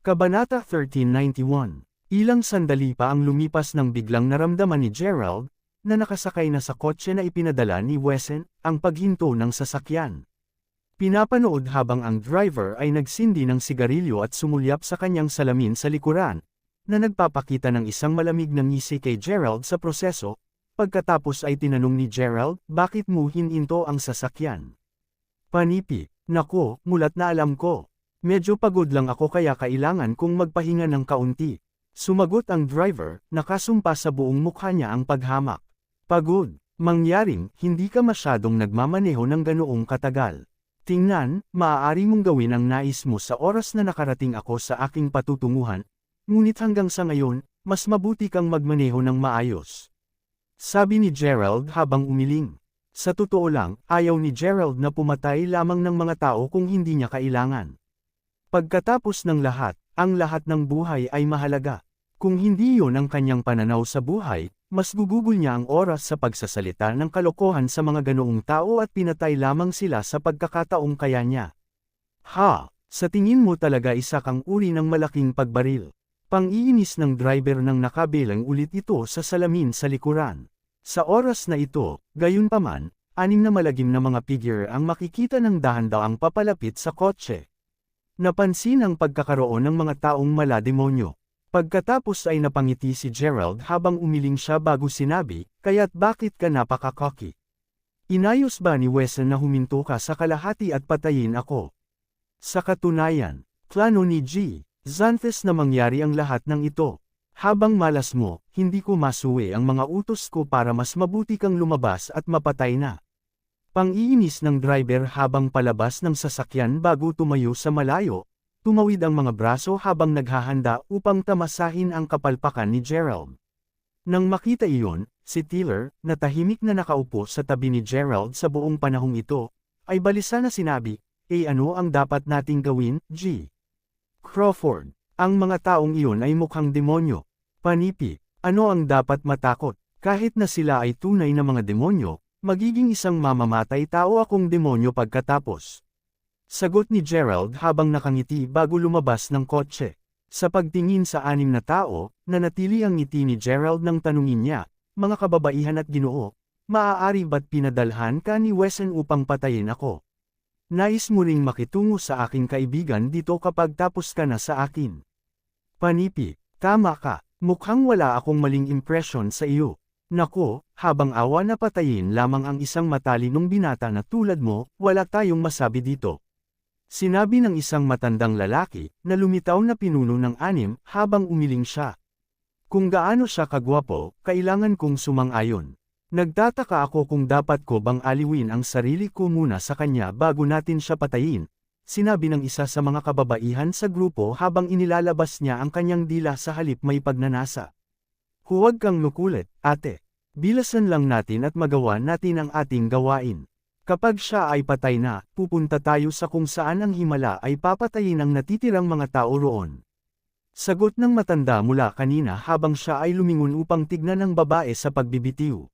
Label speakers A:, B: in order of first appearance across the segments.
A: Kabanata 1391. Ilang sandali pa ang lumipas nang biglang naramdaman ni Gerald, na nakasakay na sa kotse na ipinadala ni Wesen, ang paghinto ng sasakyan. Pinapanood habang ang driver ay nagsindi ng sigarilyo at sumulyap sa kanyang salamin sa likuran, na nagpapakita ng isang malamig na ngisi kay Gerald sa proseso. Pagkatapos ay tinanong ni Gerald, bakit mo hininto ang sasakyan? Panipi, nako, mulat na alam ko. Medyo pagod lang ako kaya kailangan kong magpahinga ng kaunti. Sumagot ang driver, nakasumpa sa buong mukha niya ang paghamak. Pagod, mangyaring, hindi ka masyadong nagmamaneho ng ganoong katagal. Tingnan, maaari mong gawin ang nais mo sa oras na nakarating ako sa aking patutunguhan, ngunit hanggang sa ngayon, mas mabuti kang magmaneho ng maayos. Sabi ni Gerald habang umiling. Sa totoo lang, ayaw ni Gerald na pumatay lamang ng mga tao kung hindi niya kailangan. Pagkatapos ng lahat, ang lahat ng buhay ay mahalaga. Kung hindi yon ang kanyang pananaw sa buhay, mas gugugol niya ang oras sa pagsasalita ng kalokohan sa mga ganoong tao at pinatay lamang sila sa pagkakataong kaya niya. Ha, sa tingin mo talaga isa kang uri ng malaking pagbaril. Pang-iinis ng driver nang nakabilang ulit ito sa salamin sa likuran. Sa oras na ito, gayunpaman, 6 na malagim na mga figure ang makikita ng dahan-daang papalapit sa kotse. Napansin ang pagkakaroon ng mga taong mala-demonyo. Pagkatapos ay napangiti si Gerald habang umiling siya bago sinabi, kaya't bakit ka napaka-cocky? Inayos ba ni Wesen na huminto ka sa kalahati at patayin ako? Sa katunayan, plano ni G. Xanthes na mangyari ang lahat ng ito. Habang malas mo, hindi ko masuwi ang mga utos ko para mas mabuti kang lumabas at mapatay na. Pang-iinis ng driver habang palabas ng sasakyan bago tumayo sa malayo, tumawid ang mga braso habang naghahanda upang tamasahin ang kapalpakan ni Gerald. Nang makita iyon, si Tiller, na tahimik na nakaupo sa tabi ni Gerald sa buong panahong ito, ay balisa na sinabi, ano ang dapat nating gawin, G. Crawford? Ang mga taong iyon ay mukhang demonyo. Panipi, ano ang dapat matakot? Kahit na sila ay tunay na mga demonyo, magiging isang mamamatay tao akong demonyo pagkatapos. Sagot ni Gerald habang nakangiti bago lumabas ng kotse. Sa pagtingin sa 6 na tao, nanatili ang ngiti ni Gerald nang tanungin niya, mga kababaihan at ginoo, maaari ba't pinadalhan ka ni Wesen upang patayin ako? Nais mo ring makitungo sa aking kaibigan dito kapag tapos ka na sa akin. Panipi, tama ka, mukhang wala akong maling impresyon sa iyo. Nako, habang awa na patayin lamang ang isang matalinong binata na tulad mo, wala tayong masabi dito. Sinabi ng isang matandang lalaki, na lumitaw na pinuno ng 6 habang umiling siya. Kung gaano siya kagwapo, kailangan kong sumang-ayon. Nagtataka ako kung dapat ko bang aliwin ang sarili ko muna sa kanya bago natin siya patayin, sinabi ng isa sa mga kababaihan sa grupo habang inilalabas niya ang kanyang dila sa halip may pagnanasa. Huwag kang makulit, ate. Bilasan lang natin at magawa natin ang ating gawain. Kapag siya ay patay na, pupunta tayo sa kung saan ang himala ay papatayin ang natitirang mga tao roon. Sagot ng matanda mula kanina habang siya ay lumingon upang tignan ang babae sa pagbibitiw.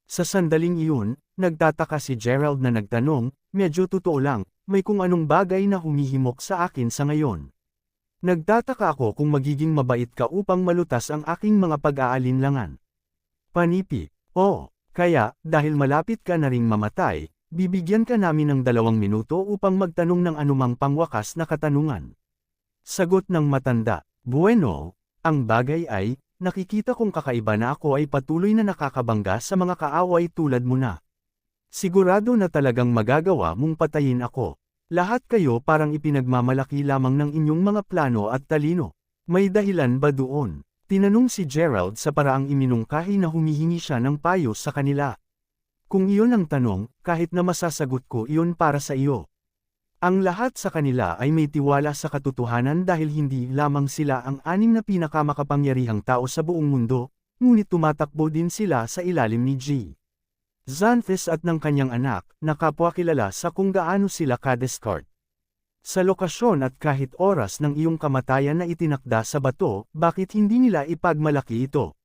A: Sa sandaling iyon, nagtataka si Gerald na nagtanong, medyo totoo lang, may kung anong bagay na humihimok sa akin sa ngayon. Nagtataka ako kung magiging mabait ka upang malutas ang aking mga pag-aalinlangan. Panipi, kaya, dahil malapit ka na ring mamatay, bibigyan ka namin ng 2 minuto upang magtanong ng anumang pangwakas na katanungan. Sagot ng matanda, bueno, ang bagay ay, nakikita kong kakaiba na ako ay patuloy na nakakabangga sa mga kaaway tulad mo na. Sigurado na talagang magagawa mong patayin ako. Lahat kayo parang ipinagmamalaki lamang ng inyong mga plano at talino. May dahilan ba doon? Tinanong si Gerald sa paraang iminungkahi na humihingi siya ng payo sa kanila. Kung iyon ang tanong, kahit na masasagot ko iyon para sa iyo. Ang lahat sa kanila ay may tiwala sa katotohanan dahil hindi lamang sila ang 6 na pinakamakapangyarihang tao sa buong mundo, ngunit tumatakbo din sila sa ilalim ni G. Xanthes at ng kanyang anak, na kapwa kilala sa kung gaano sila ka-discard. Sa lokasyon at kahit oras ng iyong kamatayan na itinakda sa bato, bakit hindi nila ipagmalaki ito?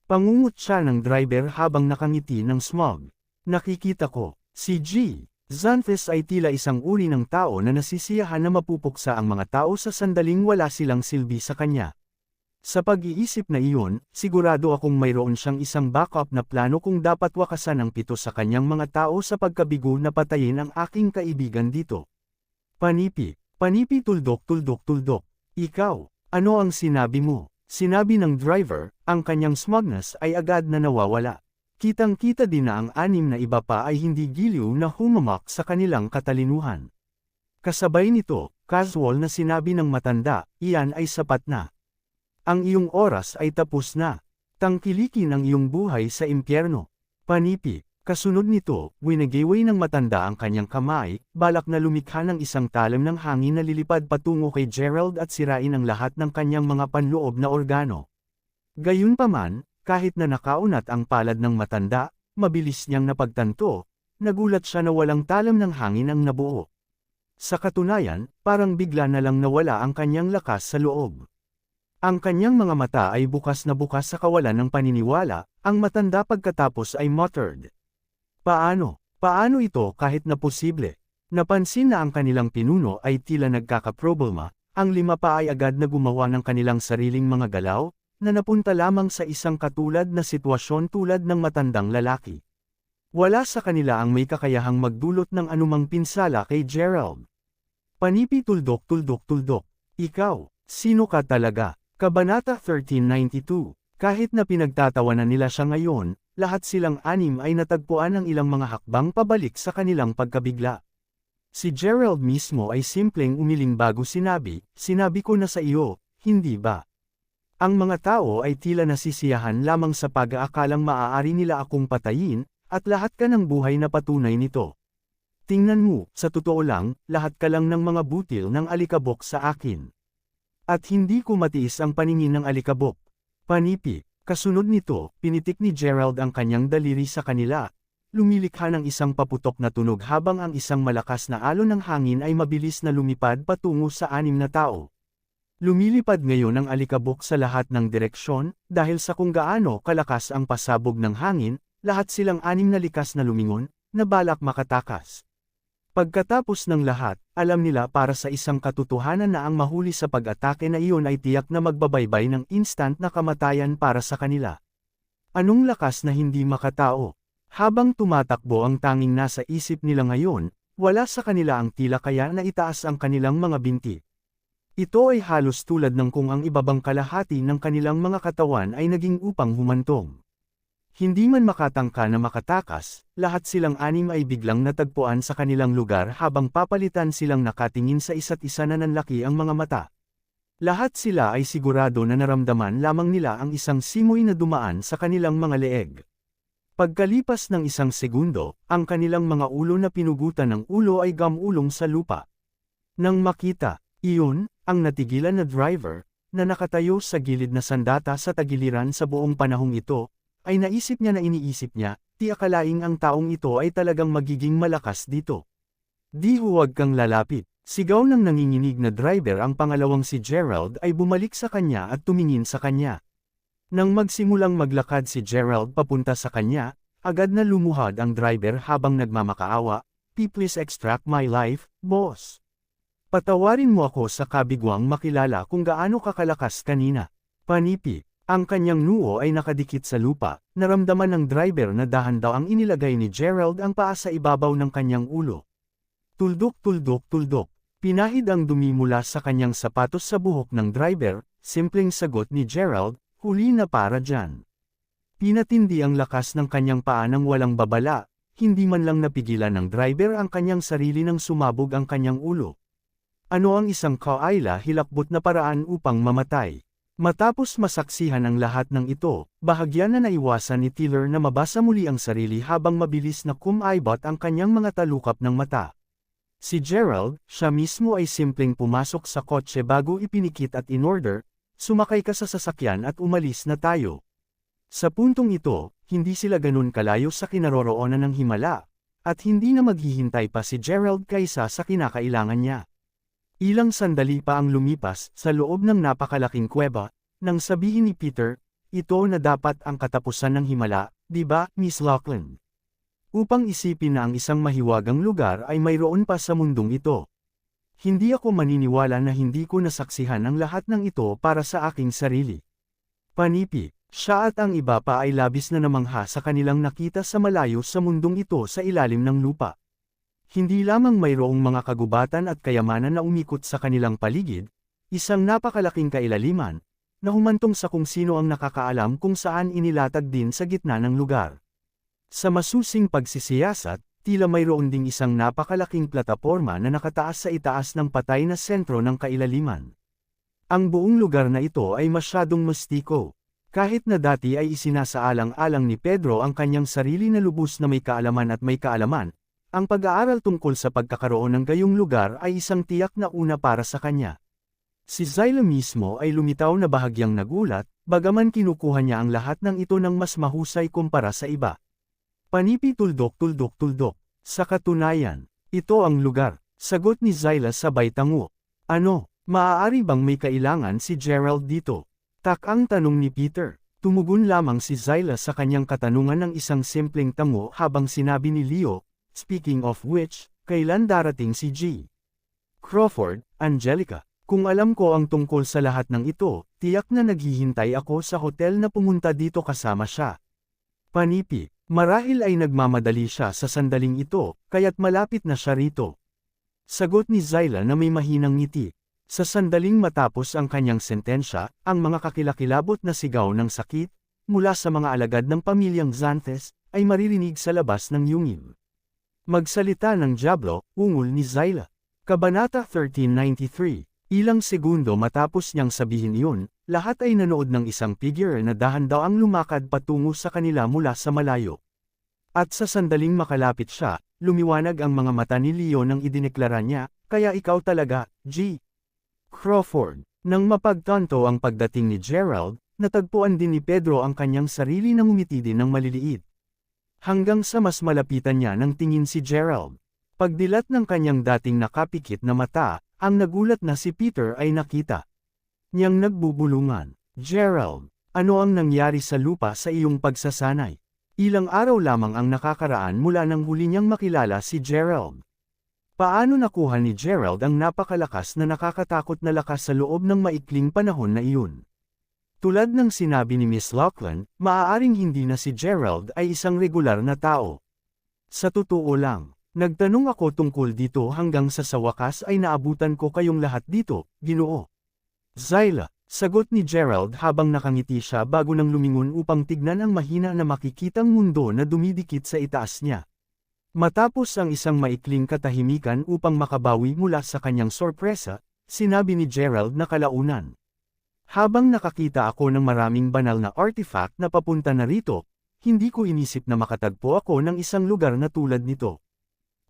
A: Pangungot siya ng driver habang nakangiti ng smog. Nakikita ko, si G. Xanthus ay tila isang uri ng tao na nasisiyahan na mapupuksa ang mga tao sa sandaling wala silang silbi sa kanya. Sa pag-iisip na iyon, sigurado akong mayroon siyang isang backup na plano kung dapat wakasan ang 7 sa kanyang mga tao sa pagkabigo na patayin ang aking kaibigan dito. Panipi, panipi tuldok. Ikaw, ano ang sinabi mo? Sinabi ng driver, ang kanyang smugness ay agad na nawawala. Kitang-kita din na ang 6 na iba pa ay hindi giliw na humamak sa kanilang katalinuhan. Kasabay nito, casual na sinabi ng matanda, iyan ay sapat na. Ang iyong oras ay tapos na. Tangkilikin ang iyong buhay sa impyerno. Panipi, kasunod nito, winagiway ng matanda ang kanyang kamay, balak na lumikha ng isang talim ng hangin na lilipad patungo kay Gerald at sirain ang lahat ng kanyang mga panloob na organo. Gayunpaman, kahit na nakaunat ang palad ng matanda, mabilis niyang napagtanto, nagulat siya na walang talam ng hangin ang nabuo. Sa katunayan, parang bigla na lang nawala ang kanyang lakas sa loob. Ang kanyang mga mata ay bukas na bukas sa kawalan ng paniniwala, ang matanda pagkatapos ay muttered. Paano ito kahit na posible? Napansin na ang kanilang pinuno ay tila nagkakaproblema, ang 5 pa ay agad na gumawa ng kanilang sariling mga galaw, na napunta lamang sa isang katulad na sitwasyon tulad ng matandang lalaki. Wala sa kanila ang may kakayahang magdulot ng anumang pinsala kay Gerald. Panipi tuldok. Ikaw, sino ka talaga? Kabanata 1392. Kahit na pinagtatawanan nila siya ngayon, lahat silang 6 ay natagpuan ng ilang mga hakbang pabalik sa kanilang pagkabigla. Si Gerald mismo ay simpleng umiling bago sinabi ko na sa iyo, hindi ba? Ang mga tao ay tila nasisiyahan lamang sa pag-aakalang maaari nila akong patayin, at lahat ka ng buhay na patunay nito. Tingnan mo, sa totoo lang, lahat ka lang ng mga butil ng alikabok sa akin. At hindi ko matiis ang paningin ng alikabok. Panipi, kasunod nito, pinitik ni Gerald ang kanyang daliri sa kanila. Lumilikha ng isang paputok na tunog habang ang isang malakas na alon ng hangin ay mabilis na lumipad patungo sa 6 na tao. Lumilipad ngayon ang alikabok sa lahat ng direksyon, dahil sa kung gaano kalakas ang pasabog ng hangin, lahat silang 6 na likas na lumingon, na balak makatakas. Pagkatapos ng lahat, alam nila para sa isang katotohanan na ang mahuli sa pag-atake na iyon ay tiyak na magbabaybay ng instant na kamatayan para sa kanila. Anong lakas na hindi makatao? Habang tumatakbo ang tanging nasa isip nila ngayon, wala sa kanila ang tila kaya na itaas ang kanilang mga binti. Ito ay halos tulad ng kung ang ibabang kalahati ng kanilang mga katawan ay naging upang humantong. Hindi man makatangka na makatakas, lahat silang 6 ay biglang natagpuan sa kanilang lugar habang papalitan silang nakatingin sa isa't isa na nanlaki ang mga mata. Lahat sila ay sigurado na naramdaman lamang nila ang isang simoy na dumaan sa kanilang mga leeg. Pagkalipas ng isang segundo, ang kanilang mga ulo na pinugutan ng ulo ay gamulong sa lupa. Nang makita, iyon, ang natigilan na driver, na nakatayo sa gilid na sandata sa tagiliran sa buong panahong ito, ay naisip niya na iniisip niya, di akalaing ang taong ito ay talagang magiging malakas dito. Di huwag kang lalapit. Sigaw ng nanginginig na driver ang pangalawang si Gerald ay bumalik sa kanya at tumingin sa kanya. Nang magsimulang maglakad si Gerald papunta sa kanya, agad na lumuhad ang driver habang nagmamakaawa, "Please extract my life, boss. Patawarin mo ako sa kabigwang makilala kung gaano kakalakas kanina." Panipi, ang kanyang noo ay nakadikit sa lupa, naramdaman ng driver na dahan daw ang inilagay ni Gerald ang paa sa ibabaw ng kanyang ulo. Tuldok. Pinahid ang dumi mula sa kanyang sapatos sa buhok ng driver, simpleng sagot ni Gerald, "Huli na para dyan." Pinatindi ang lakas ng kanyang paa nang walang babala, hindi man lang napigilan ng driver ang kanyang sarili nang sumabog ang kanyang ulo. Ano ang isang kaila hilakbot na paraan upang mamatay? Matapos masaksihan ang lahat ng ito, bahagya na naiwasan ni Tiller na mabasa muli ang sarili habang mabilis na kumaibot ang kanyang mga talukap ng mata. Si Gerald, siya mismo ay simpleng pumasok sa kotse bago ipinikit at inorder, "Sumakay ka sa sasakyan at umalis na tayo." Sa puntong ito, hindi sila ganun kalayo sa kinaroroonan ng himala, at hindi na maghihintay pa si Gerald kaysa sa kinakailangan niya. Ilang sandali pa ang lumipas sa loob ng napakalaking kuweba, nang sabihin ni Peter, "Ito na dapat ang katapusan ng himala, di ba, Miss Lachlan?" upang isipin na ang isang mahiwagang lugar ay mayroon pa sa mundong ito. Hindi ako maniniwala na hindi ko nasaksihan ang lahat ng ito para sa aking sarili. Panipi, siya at ang iba pa ay labis na namangha sa kanilang nakita sa malayo sa mundong ito sa ilalim ng lupa. Hindi lamang mayroong mga kagubatan at kayamanan na umikot sa kanilang paligid, isang napakalaking kailaliman, na humantong sa kung sino ang nakakaalam kung saan inilatag din sa gitna ng lugar. Sa masusing pagsisiyasat, tila mayroon ding isang napakalaking plataporma na nakataas sa itaas ng patay na sentro ng kailaliman. Ang buong lugar na ito ay masyadong mastiko. Kahit na dati ay isinasaalang-alang ni Pedro ang kanyang sarili na lubos na may kaalaman at may kaalaman, ang pag-aaral tungkol sa pagkakaroon ng gayong lugar ay isang tiyak na una para sa kanya. Si Zyla mismo ay lumitaw na bahagyang nagulat, bagaman kinukuha niya ang lahat ng ito ng mas mahusay kumpara sa iba. Panipi tuldok. Sa katunayan, ito ang lugar, sagot ni Zyla sabay tango. Ano, maaari bang may kailangan si Gerald dito? Takang tanong ni Peter. Tumugon lamang si Zyla sa kanyang katanungan ng isang simpleng tango habang sinabi ni Leo, speaking of which, kailan darating si G. Crawford, Angelica. Kung alam ko ang tungkol sa lahat ng ito, tiyak na naghihintay ako sa hotel na pumunta dito kasama siya. Panipi, marahil ay nagmamadali siya sa sandaling ito, kaya't malapit na siya rito. Sagot ni Zyla na may mahinang ngiti. Sa sandaling matapos ang kanyang sentensya, ang mga kakilakilabot na sigaw ng sakit, mula sa mga alagad ng pamilyang Xanthes, ay maririnig sa labas ng yungib. Magsalita ng Diablo, ungol ni Zyla. Kabanata 1393. Ilang segundo matapos niyang sabihin iyon, lahat ay nanood ng isang figure na dahan-daang lumakad patungo sa kanila mula sa malayo. At sa sandaling makalapit siya, lumiwanag ang mga mata ni Leo nang idineklara niya, kaya ikaw talaga, G. Crawford. Nang mapagtanto ang pagdating ni Gerald, natagpuan din ni Pedro ang kanyang sarili na ngumiti din ng maliliit. Hanggang sa mas malapitan niya ng tingin si Gerald. Pagdilat ng kanyang dating nakapikit na mata, ang nagulat na si Peter ay nakita niyang nagbubulungan. Gerald, ano ang nangyari sa lupa sa iyong pagsasanay? Ilang araw lamang ang nakakaraan mula nang huli niyang makilala si Gerald. Paano nakuha ni Gerald ang napakalakas na nakakatakot na lakas sa loob ng maikling panahon na iyon? Tulad ng sinabi ni Miss Loughlin, maaaring hindi na si Gerald ay isang regular na tao. Sa totoo lang, nagtanong ako tungkol dito hanggang sa wakas ay naabutan ko kayong lahat dito, Ginoo. Zyla, sagot ni Gerald habang nakangiti siya bago nang lumingon upang tignan ang mahina na makikitang mundo na dumidikit sa itaas niya. Matapos ang isang maikling katahimikan upang makabawi mula sa kanyang sorpresa, sinabi ni Gerald na kalaunan. Habang nakakita ako ng maraming banal na artifact na papunta na rito, hindi ko inisip na makatagpo ako ng isang lugar na tulad nito.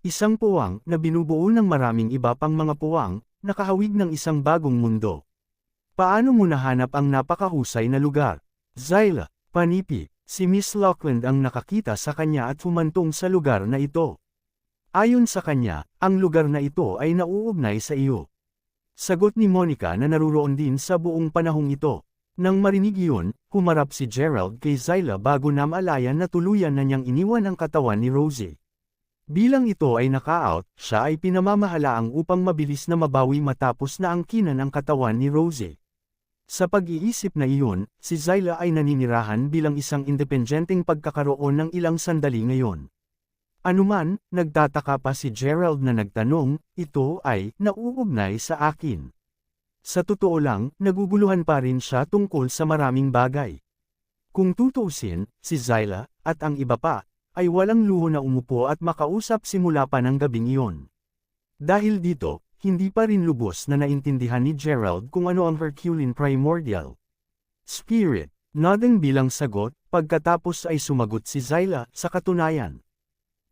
A: Isang puwang na binubuo ng maraming iba pang mga puwang, nakahawig ng isang bagong mundo. Paano mo nahanap ang napakahusay na lugar? Zyla, Panipi, si Miss Loughlin ang nakakita sa kanya at humantong sa lugar na ito. Ayon sa kanya, ang lugar na ito ay nauugnay sa iyo. Sagot ni Monica na naruroon din sa buong panahong ito. Nang marinig iyon, humarap si Gerald kay Zyla bago namalayan na tuluyan na niyang iniwan ang katawan ni Rosie. Bilang ito ay naka-out, siya ay pinamamahalaang upang mabilis na mabawi matapos na angkinan ang katawan ni Rosie. Sa pag-iisip na iyon, si Zyla ay naninirahan bilang isang independenteng pagkakaroon ng ilang sandali ngayon. Anuman, nagtataka pa si Gerald na nagtanong, ito ay nauugnay sa akin. Sa totoo lang, naguguluhan pa rin siya tungkol sa maraming bagay. Kung tutuusin, si Zyla, at ang iba pa, ay walang luho na umupo at makausap simula pa ng gabing iyon. Dahil dito, hindi pa rin lubos na naintindihan ni Gerald kung ano ang Herculean Primordial Spirit. Nodding bilang sagot, pagkatapos ay sumagot si Zyla, sa katunayan.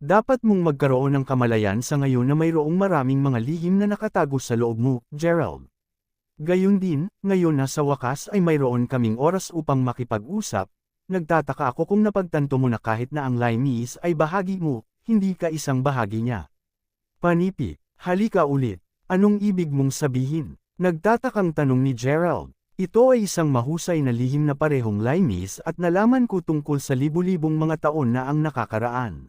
A: Dapat mong magkaroon ng kamalayan sa ngayon na mayroong maraming mga lihim na nakatago sa loob mo, Gerald. Gayun din, ngayon na sa wakas ay mayroon kaming oras upang makipag-usap. Nagtataka ako kung napagtanto mo na kahit na ang Limeese ay bahagi mo, hindi ka isang bahagi niya. Panipi, halika ulit. Anong ibig mong sabihin? Nagtatakang tanong ni Gerald. Ito ay isang mahusay na lihim na parehong Limeese at nalaman ko tungkol sa libu-libong mga taon na ang nakakaraan.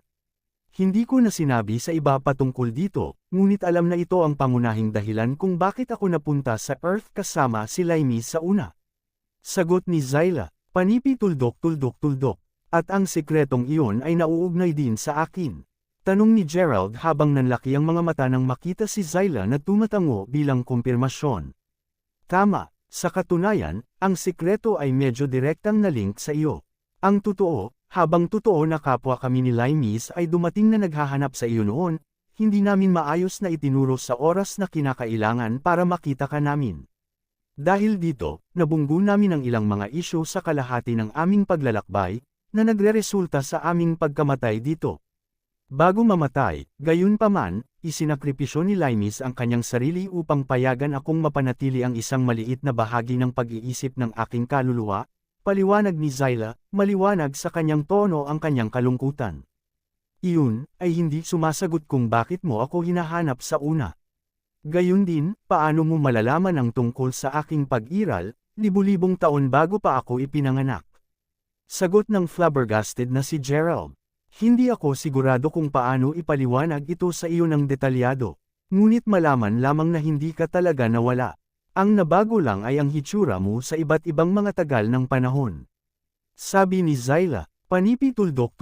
A: Hindi ko na sinabi sa iba patungkol dito, ngunit alam na ito ang pangunahing dahilan kung bakit ako napunta sa Earth kasama si Laimis sa una. Sagot ni Zyla, panipi tuldok. At ang sekretong iyon ay nauugnay din sa akin. Tanong ni Gerald habang nanlaki ang mga mata nang makita si Zyla na tumatango bilang kumpirmasyon. Tama, sa katunayan, ang sekreto ay medyo direktang na-link sa iyo. Ang totoo, habang totoo na kapwa kami ni Laimis ay dumating na naghahanap sa iyo noon, hindi namin maayos na itinuro sa oras na kinakailangan para makita ka namin. Dahil dito, nabunggo namin ang ilang mga isyu sa kalahati ng aming paglalakbay, na nagreresulta sa aming pagkamatay dito. Bago mamatay, gayunpaman, isinakripisyo ni Laimis ang kanyang sarili upang payagan akong mapanatili ang isang maliit na bahagi ng pag-iisip ng aking kaluluwa, paliwanag ni Zyla, maliwanag sa kanyang tono ang kanyang kalungkutan. Iyon, ay hindi sumasagot kung bakit mo ako hinahanap sa una. Gayun din, paano mo malalaman ang tungkol sa aking pag-iral, libu-libong taon bago pa ako ipinanganak? Sagot ng flabbergasted na si Gerald. Hindi ako sigurado kung paano ipaliwanag ito sa iyo ng detalyado. Ngunit malaman lamang na hindi ka talaga nawala. Ang nabago lang ay ang hitsura mo sa iba't ibang mga tagal ng panahon. Sabi ni Zyla, panipi tuldok.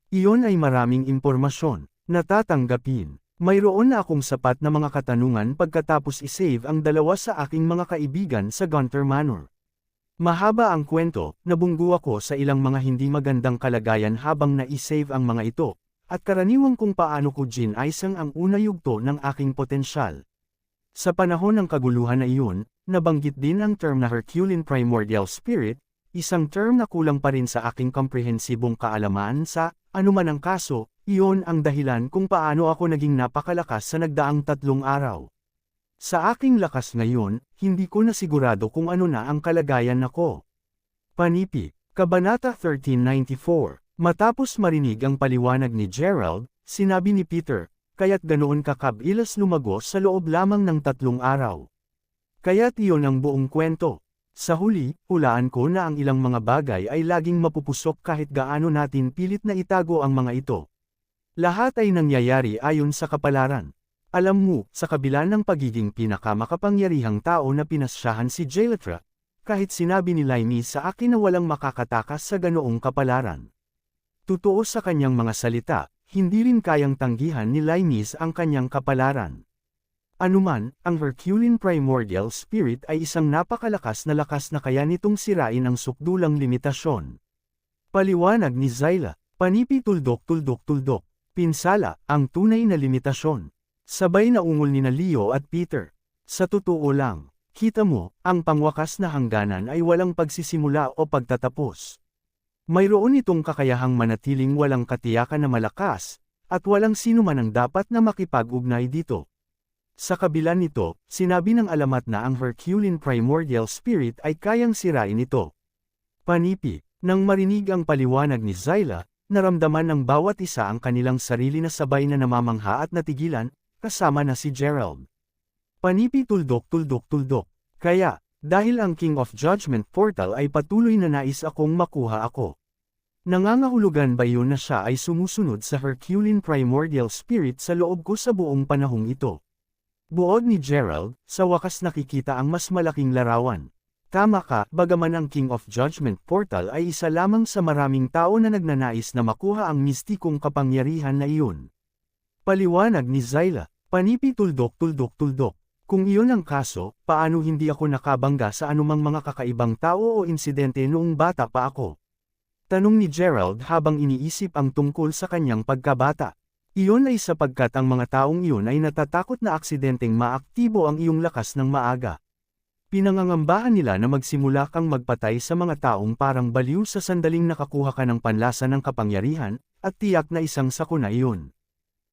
A: Iyon ay maraming impormasyon. Natatanggapin. Mayroon na akong sapat na mga katanungan pagkatapos isave ang dalawa sa aking mga kaibigan sa Gunter Manor. Mahaba ang kwento, nabunggo ako sa ilang mga hindi magandang kalagayan habang na-save ang mga ito, at karaniwang kung paano ko ginaisang ang una yugto ng aking potensyal. Sa panahon ng kaguluhan na iyon, nabanggit din ang term na Herculean Primordial Spirit, isang term na kulang pa rin sa aking komprehensibong kaalaman sa, anuman ang kaso, iyon ang dahilan kung paano ako naging napakalakas sa nagdaang 3 araw. Sa aking lakas ngayon, hindi ko na sigurado kung ano na ang kalagayan nako. Panipi, Kabanata 1394. Matapos marinig ang paliwanag ni Gerald, sinabi ni Peter, kaya't ganoon kakabilas lumagos sa loob lamang ng 3 araw. Kaya't iyon ang buong kwento. Sa huli, hulaan ko na ang ilang mga bagay ay laging mapupusok kahit gaano natin pilit na itago ang mga ito. Lahat ay nangyayari ayon sa kapalaran. Alam mo, sa kabila ng pagiging pinakamakapangyarihang tao na pinasyahan si Jailetra, kahit sinabi ni Laimis sa akin na walang makakatakas sa ganoong kapalaran. Totoo sa kanyang mga salita, hindi rin kayang tanggihan ni Laimis ang kanyang kapalaran. Anuman, ang Herculean Primordial Spirit ay isang napakalakas na kaya nitong sirain ang sukdulang limitasyon. Paliwanag ni Zyla, panipi tuldok. Pinsala, ang tunay na limitasyon. Sabay na ungol ni Leo at Peter. Sa totoo lang, kita mo, ang pangwakas na hangganan ay walang pagsisimula o pagtatapos. Mayroon itong kakayahang manatiling walang katiyakan na malakas, at walang sino man ang dapat na makipag-ugnay dito. Sa kabila nito, sinabi ng alamat na ang Herculean Primordial Spirit ay kayang sirain ito. Panipi, nang marinig ang paliwanag ni Zyla, naramdaman ng bawat isa ang kanilang sarili na sabay na namamangha at natigilan, kasama na si Gerald. Panipi tuldok. Kaya, dahil ang King of Judgment Portal ay patuloy na nais akong makuha ako. Nangangahulugan ba yun na siya ay sumusunod sa Herculean Primordial Spirit sa loob ko sa buong panahong ito? Buod ni Gerald, sa wakas nakikita ang mas malaking larawan. Tama ka, bagaman ang King of Judgment Portal ay isa lamang sa maraming tao na nagnanais na makuha ang mistikong kapangyarihan na iyon. Paliwanag ni Zyla, panipi tuldok. Kung iyon ang kaso, paano hindi ako nakabangga sa anumang mga kakaibang tao o insidente noong bata pa ako? Tanong ni Gerald habang iniisip ang tungkol sa kanyang pagkabata. Iyon ay sapagkat ang mga taong iyon ay natatakot na aksidenteng maaktibo ang iyong lakas ng maaga. Pinangangambahan nila na magsimula kang magpatay sa mga taong parang baliw sa sandaling nakakuha ka ng panlasa ng kapangyarihan, at tiyak na isang sakuna iyon.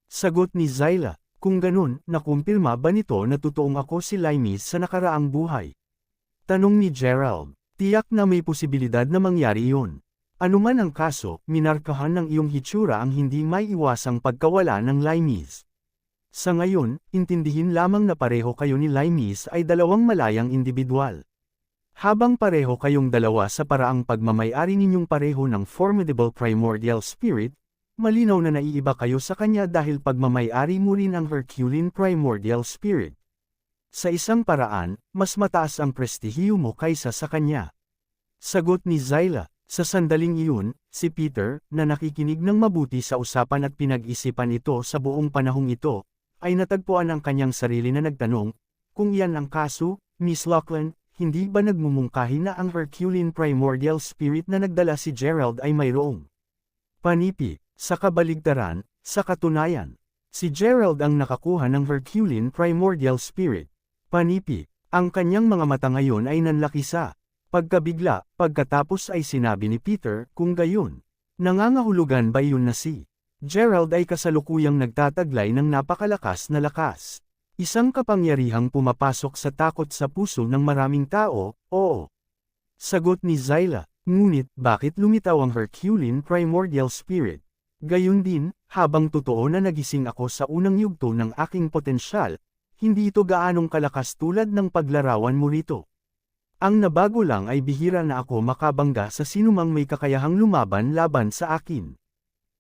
A: Sagot ni Zyla, kung ganun, nakumpirma ba nito na totoong ako si Laimis sa nakaraang buhay? Tanong ni Gerald, tiyak na may posibilidad na mangyari iyon. Anuman ang kaso, minarkahan ng iyong hitsura ang hindi may iwasang pagkawala ng Laimis. Sa ngayon, intindihin lamang na pareho kayo ni Laimis ay dalawang malayang individual. Habang pareho kayong dalawa sa paraang pagmamayari ninyong pareho ng formidable primordial spirit, malinaw na naiiba kayo sa kanya dahil pagmamay-ari mo rin ang Herculean Primordial Spirit. Sa isang paraan, mas mataas ang prestihiyo mo kaysa sa kanya. Sagot ni Zyla. Sa sandaling iyon, si Peter, na nakikinig ng mabuti sa usapan at pinag-isipan ito sa buong panahong ito, ay natagpuan ang kanyang sarili na nagtanong, kung iyan ang kaso, Miss Lachlan, hindi ba nagmumungkahi na ang Herculean Primordial Spirit na nagdala si Gerald ay mayroong panipi? Sa kabaligtaran, sa katunayan, si Gerald ang nakakuha ng Herculean Primordial Spirit. Panipi, ang kanyang mga mata ngayon ay nanlaki sa pagkabigla. Pagkatapos ay sinabi ni Peter, kung gayon, nangangahulugan ba yun na si Gerald ay kasalukuyang nagtataglay ng napakalakas na lakas? Isang kapangyarihang pumapasok sa takot sa puso ng maraming tao, oo. Sagot ni Zyla, ngunit bakit lumitaw ang Herculean Primordial Spirit? Gayon din, habang totoo na nagising ako sa unang yugto ng aking potensyal, hindi ito gaanong kalakas tulad ng paglarawan mo rito. Ang nabago lang ay bihira na ako makabangga sa sinumang may kakayahang lumaban laban sa akin.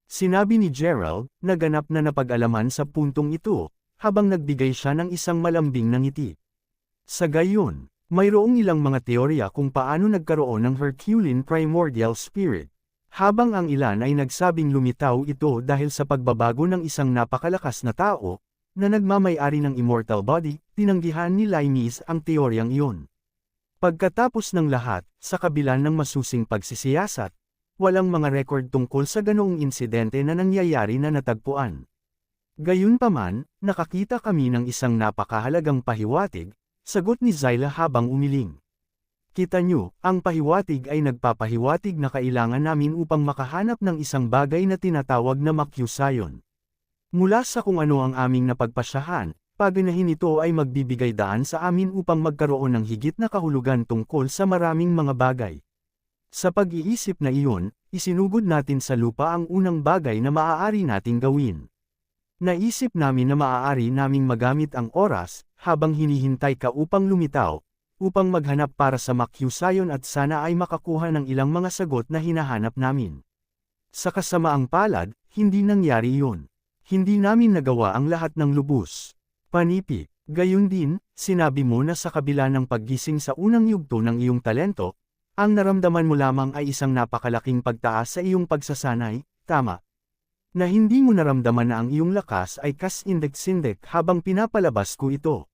A: Sinabi ni Gerald, naganap na napag-alaman sa puntong ito, habang nagbigay siya ng isang malambing na ngiti. Sa gayon, mayroong ilang mga teorya kung paano nagkaroon ng Herculean Primordial Spirit. Habang ang ilan ay nagsabing lumitaw ito dahil sa pagbabago ng isang napakalakas na tao, na nagmamay-ari ng immortal body, tinanggihan ni Limes ang teoryang iyon. Pagkatapos ng lahat, sa kabila ng masusing pagsisiyasat, walang mga record tungkol sa ganoong insidente na nangyayari na natagpuan. Gayunpaman, nakakita kami ng isang napakahalagang pahiwatig, sagot ni Zyla habang umiling. Kita nyo, ang pahiwatig ay nagpapahiwatig na kailangan namin upang makahanap ng isang bagay na tinatawag na makyusayon. Mula sa kung ano ang aming napagpasyahan, paganahin ito ay magbibigay daan sa amin upang magkaroon ng higit na kahulugan tungkol sa maraming mga bagay. Sa pag-iisip na iyon, isinugod natin sa lupa ang unang bagay na maaari nating gawin. Naisip namin na maaari naming magamit ang oras, habang hinihintay ka upang lumitaw, upang maghanap para sa makyusayon at sana ay makakuha ng ilang mga sagot na hinahanap namin. Sa kasamaang palad, hindi nangyari iyon. Hindi namin nagawa ang lahat ng lubos. Panipi, gayon din, sinabi mo na sa kabila ng paggising sa unang yugto ng iyong talento, ang naramdaman mo lamang ay isang napakalaking pagtaas sa iyong pagsasanay, tama? Na hindi mo naramdaman na ang iyong lakas ay kasindek-sindek habang pinapalabas ko ito.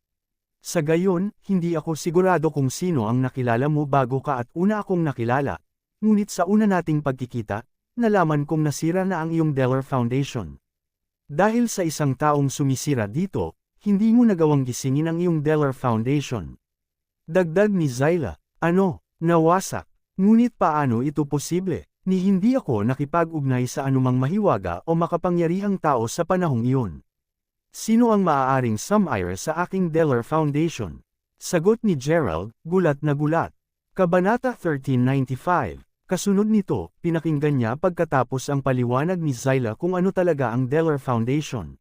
A: Sa gayon, hindi ako sigurado kung sino ang nakilala mo bago ka at una akong nakilala, ngunit sa una nating pagkikita, nalaman kong nasira na ang iyong Deller Foundation. Dahil sa isang taong sumisira dito, hindi mo nagawang gisingin ang iyong Deller Foundation. Dagdag ni Zyla, ano, nawasak. Ngunit paano ito posible? Ni hindi ako nakipag-ugnay sa anumang mahiwaga o makapangyarihang tao sa panahong iyon. Sino ang maaaring sumire sa aking Deller Foundation? Sagot ni Gerald, gulat na gulat. Kabanata 1395. Kasunod nito, pinakinggan niya pagkatapos ang paliwanag ni Zyla kung ano talaga ang Deller Foundation.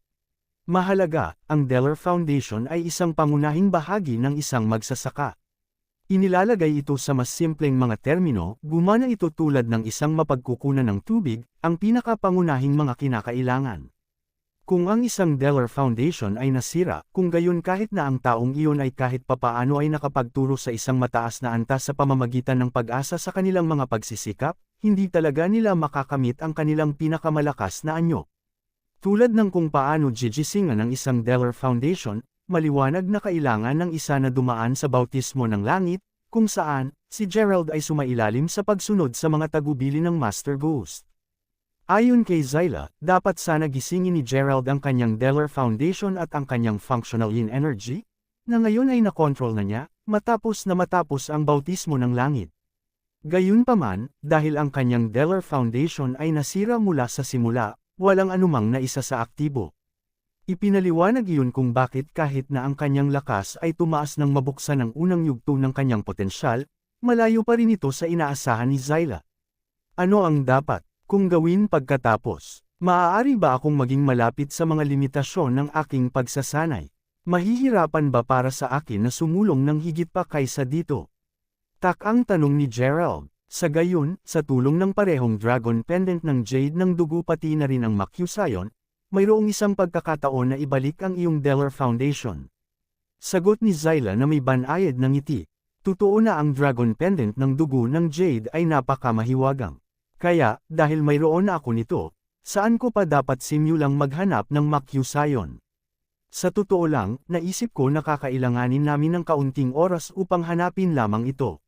A: Mahalaga, ang Deller Foundation ay isang pangunahing bahagi ng isang magsasaka. Inilalagay ito sa mas simpleng mga termino, gumana ito tulad ng isang mapagkukunan ng tubig, ang pinakapangunahing mga kinakailangan. Kung ang isang Deller Foundation ay nasira, kung gayon kahit na ang taong iyon ay kahit papaano ay nakapagturo sa isang mataas na antas sa pamamagitan ng pag-asa sa kanilang mga pagsisikap, hindi talaga nila makakamit ang kanilang pinakamalakas na anyo. Tulad ng kung paano gigisingan ng isang Deller Foundation, maliwanag na kailangan ng isa na dumaan sa bautismo ng langit, kung saan, si Gerald ay sumailalim sa pagsunod sa mga tagubili ng Master Ghost. Ayon kay Zyla, dapat sana gisingin ni Gerald ang kanyang Deller Foundation at ang kanyang functional yin energy, na ngayon ay nakontrol na niya, matapos ang bautismo ng langit. Gayunpaman, dahil ang kanyang Deller Foundation ay nasira mula sa simula, walang anumang naisa sa aktibo. Ipinaliwanag iyon kung bakit kahit na ang kanyang lakas ay tumaas nang mabuksan ang unang yugto ng kanyang potensyal, malayo pa rin ito sa inaasahan ni Zyla. Ano ang dapat kung gawin pagkatapos? Maaari ba akong maging malapit sa mga limitasyon ng aking pagsasanay? Mahihirapan ba para sa akin na sumulong ng higit pa kaysa dito? Tak ang tanong ni Gerald. Sa gayon, sa tulong ng parehong dragon pendant ng jade ng dugo pati na rin ang Makusayon, mayroong isang pagkakataon na ibalik ang iyong Delor Foundation. Sagot ni Zyla na may banayad ng ngiti. Totoo na ang dragon pendant ng dugo ng jade ay napakamahiwagang. Kaya, dahil mayroon na ako nito, saan ko pa dapat simulang maghanap ng Makusayon? Sa totoo lang, naisip ko na kakailanganin namin ng kaunting oras upang hanapin lamang ito.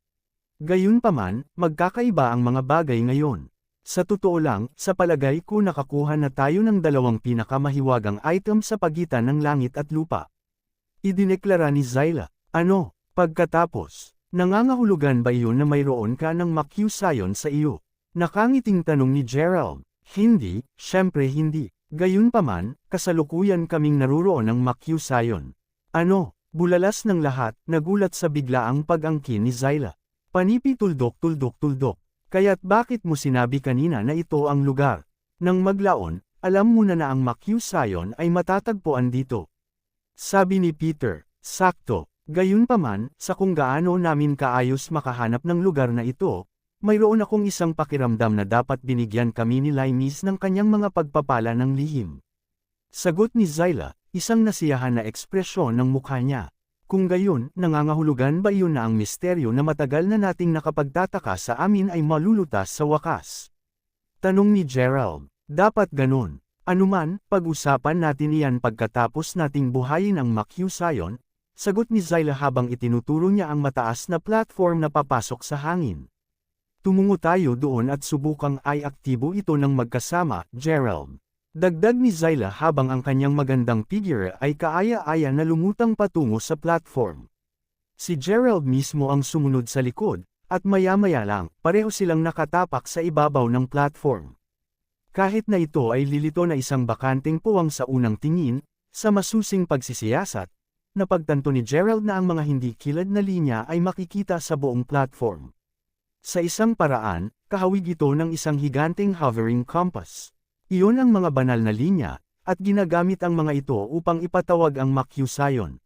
A: Gayunpaman, magkakaiba ang mga bagay ngayon. Sa totoo lang, sa palagay ko nakakuha na tayo ng dalawang pinakamahiwagang item sa pagitan ng langit at lupa. Idineklara ni Zyla. Ano? Pagkatapos, nangangahulugan ba iyon na mayroon ka ng Makusayon sa iyo? Nakangiting tanong ni Gerald. Hindi, syempre hindi. Gayunpaman, kasalukuyan kaming naruroon ng Makusayon. Ano? Bulalas ng lahat, nagulat sa biglaang pag-angkin ni Zyla. Panipi tuldok. Kaya't bakit mo sinabi kanina na ito ang lugar? Nang maglaon, alam mo na ang Makusayon ay matatagpuan dito. Sabi ni Peter, sakto. Gayunpaman, sa kung gaano namin kaayos makahanap ng lugar na ito, mayroon akong isang pakiramdam na dapat binigyan kami ni Limes ng kanyang mga pagpapala ng lihim. Sagot ni Zyla, isang nasiyahan na ekspresyon ng mukha niya. Kung gayon, nangangahulugan ba iyon na ang misteryo na matagal na nating nakapagtataka sa amin ay malulutas sa wakas? Tanong ni Gerald. Dapat ganon. Anuman, pag-usapan natin iyan pagkatapos nating buhayin ang Makusayon, sagot ni Zyla habang itinuturo niya ang mataas na platform na papasok sa hangin. Tumungo tayo doon at subukang ay aktibo ito ng magkasama, Gerald. Dagdag ni Zyla habang ang kanyang magandang figure ay kaaya-aya na lumutang patungo sa platform. Si Gerald mismo ang sumunod sa likod, at maya-maya lang, pareho silang nakatapak sa ibabaw ng platform. Kahit na ito ay lilito na isang bakanteng puwang sa unang tingin, sa masusing pagsisiyasat, napagtanto ni Gerald na ang mga hindi kilad na linya ay makikita sa buong platform. Sa isang paraan, kahawig ito ng isang higanteng hovering compass. Iyon ang mga banal na linya, at ginagamit ang mga ito upang ipatawag ang Makusayon.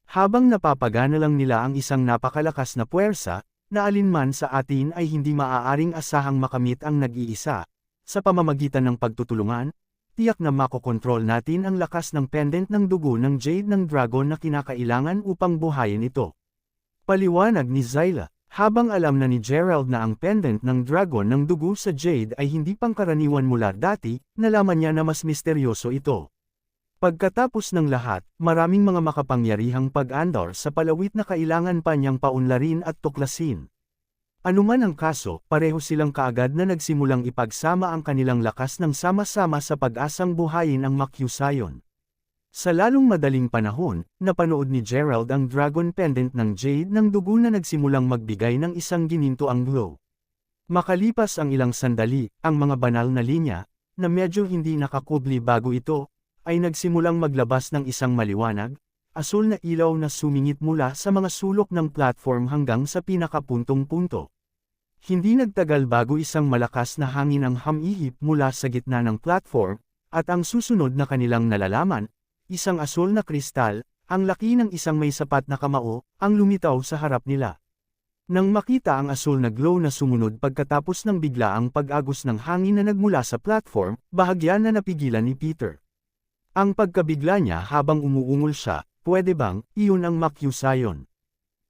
A: Habang napapagana lang nila ang isang napakalakas na puwersa, na alinman sa atin ay hindi maaaring asahang makamit ang nag-iisa, sa pamamagitan ng pagtutulungan, tiyak na makokontrol natin ang lakas ng pendant ng dugo ng jade ng dragon na kinakailangan upang buhayin ito. Paliwanag ni Zyla. Habang alam na ni Gerald na ang pendant ng dragon ng dugo sa jade ay hindi pangkaraniwan mula dati, nalaman niya na mas misteryoso ito. Pagkatapos ng lahat, maraming mga makapangyarihang pag-andar sa palawit na kailangan pa niyang paunlarin at tuklasin. Anuman ang kaso, pareho silang kaagad na nagsimulang ipagsama ang kanilang lakas ng sama-sama sa pag-asang buhayin ang Makusayon. Sa lalong madaling panahon, napanood ni Gerald ang dragon pendant ng jade ng dugo na nagsimulang magbigay ng isang ginintoang glow. Makalipas ang ilang sandali, ang mga banal na linya, na medyo hindi nakakubli bago ito, ay nagsimulang maglabas ng isang maliwanag, asul na ilaw na sumingit mula sa mga sulok ng platform hanggang sa pinakapuntong punto. Hindi nagtagal bago isang malakas na hangin ang humihip mula sa gitna ng platform, at ang susunod na kanilang nalalaman, isang asul na kristal, ang laki ng isang may sapat na kamao, ang lumitaw sa harap nila. Nang makita ang asul na glow na sumunod pagkatapos ng biglaang pag-agos ng hangin na nagmula sa platform, bahagya na napigilan ni Peter. Ang pagkabigla niya habang umuungol siya, pwede bang, iyon ang Makusayon?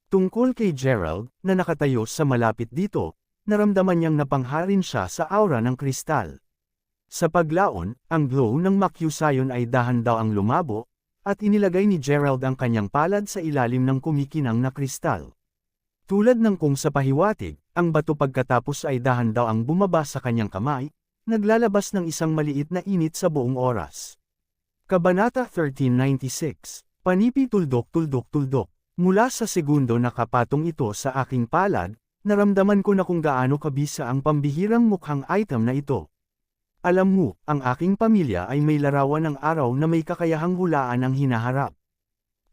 A: Tungkol kay Gerald, na nakatayo sa malapit dito, naramdaman niyang napangharin siya sa aura ng kristal. Sa paglaon, ang glow ng Makusayon ay dahan daw ang lumabo, at inilagay ni Gerald ang kanyang palad sa ilalim ng kumikinang na kristal. Tulad ng kung sa pahiwatig, ang bato pagkatapos ay dahan daw ang bumaba sa kanyang kamay, naglalabas ng isang maliit na init sa buong oras. Kabanata 1396. Panipi tuldok. Mula sa segundo na kapatong ito sa aking palad, naramdaman ko na kung gaano kabisa ang pambihirang mukhang item na ito. Alam mo, ang aking pamilya ay may larawan ng araw na may kakayahang hulaan ang hinaharap.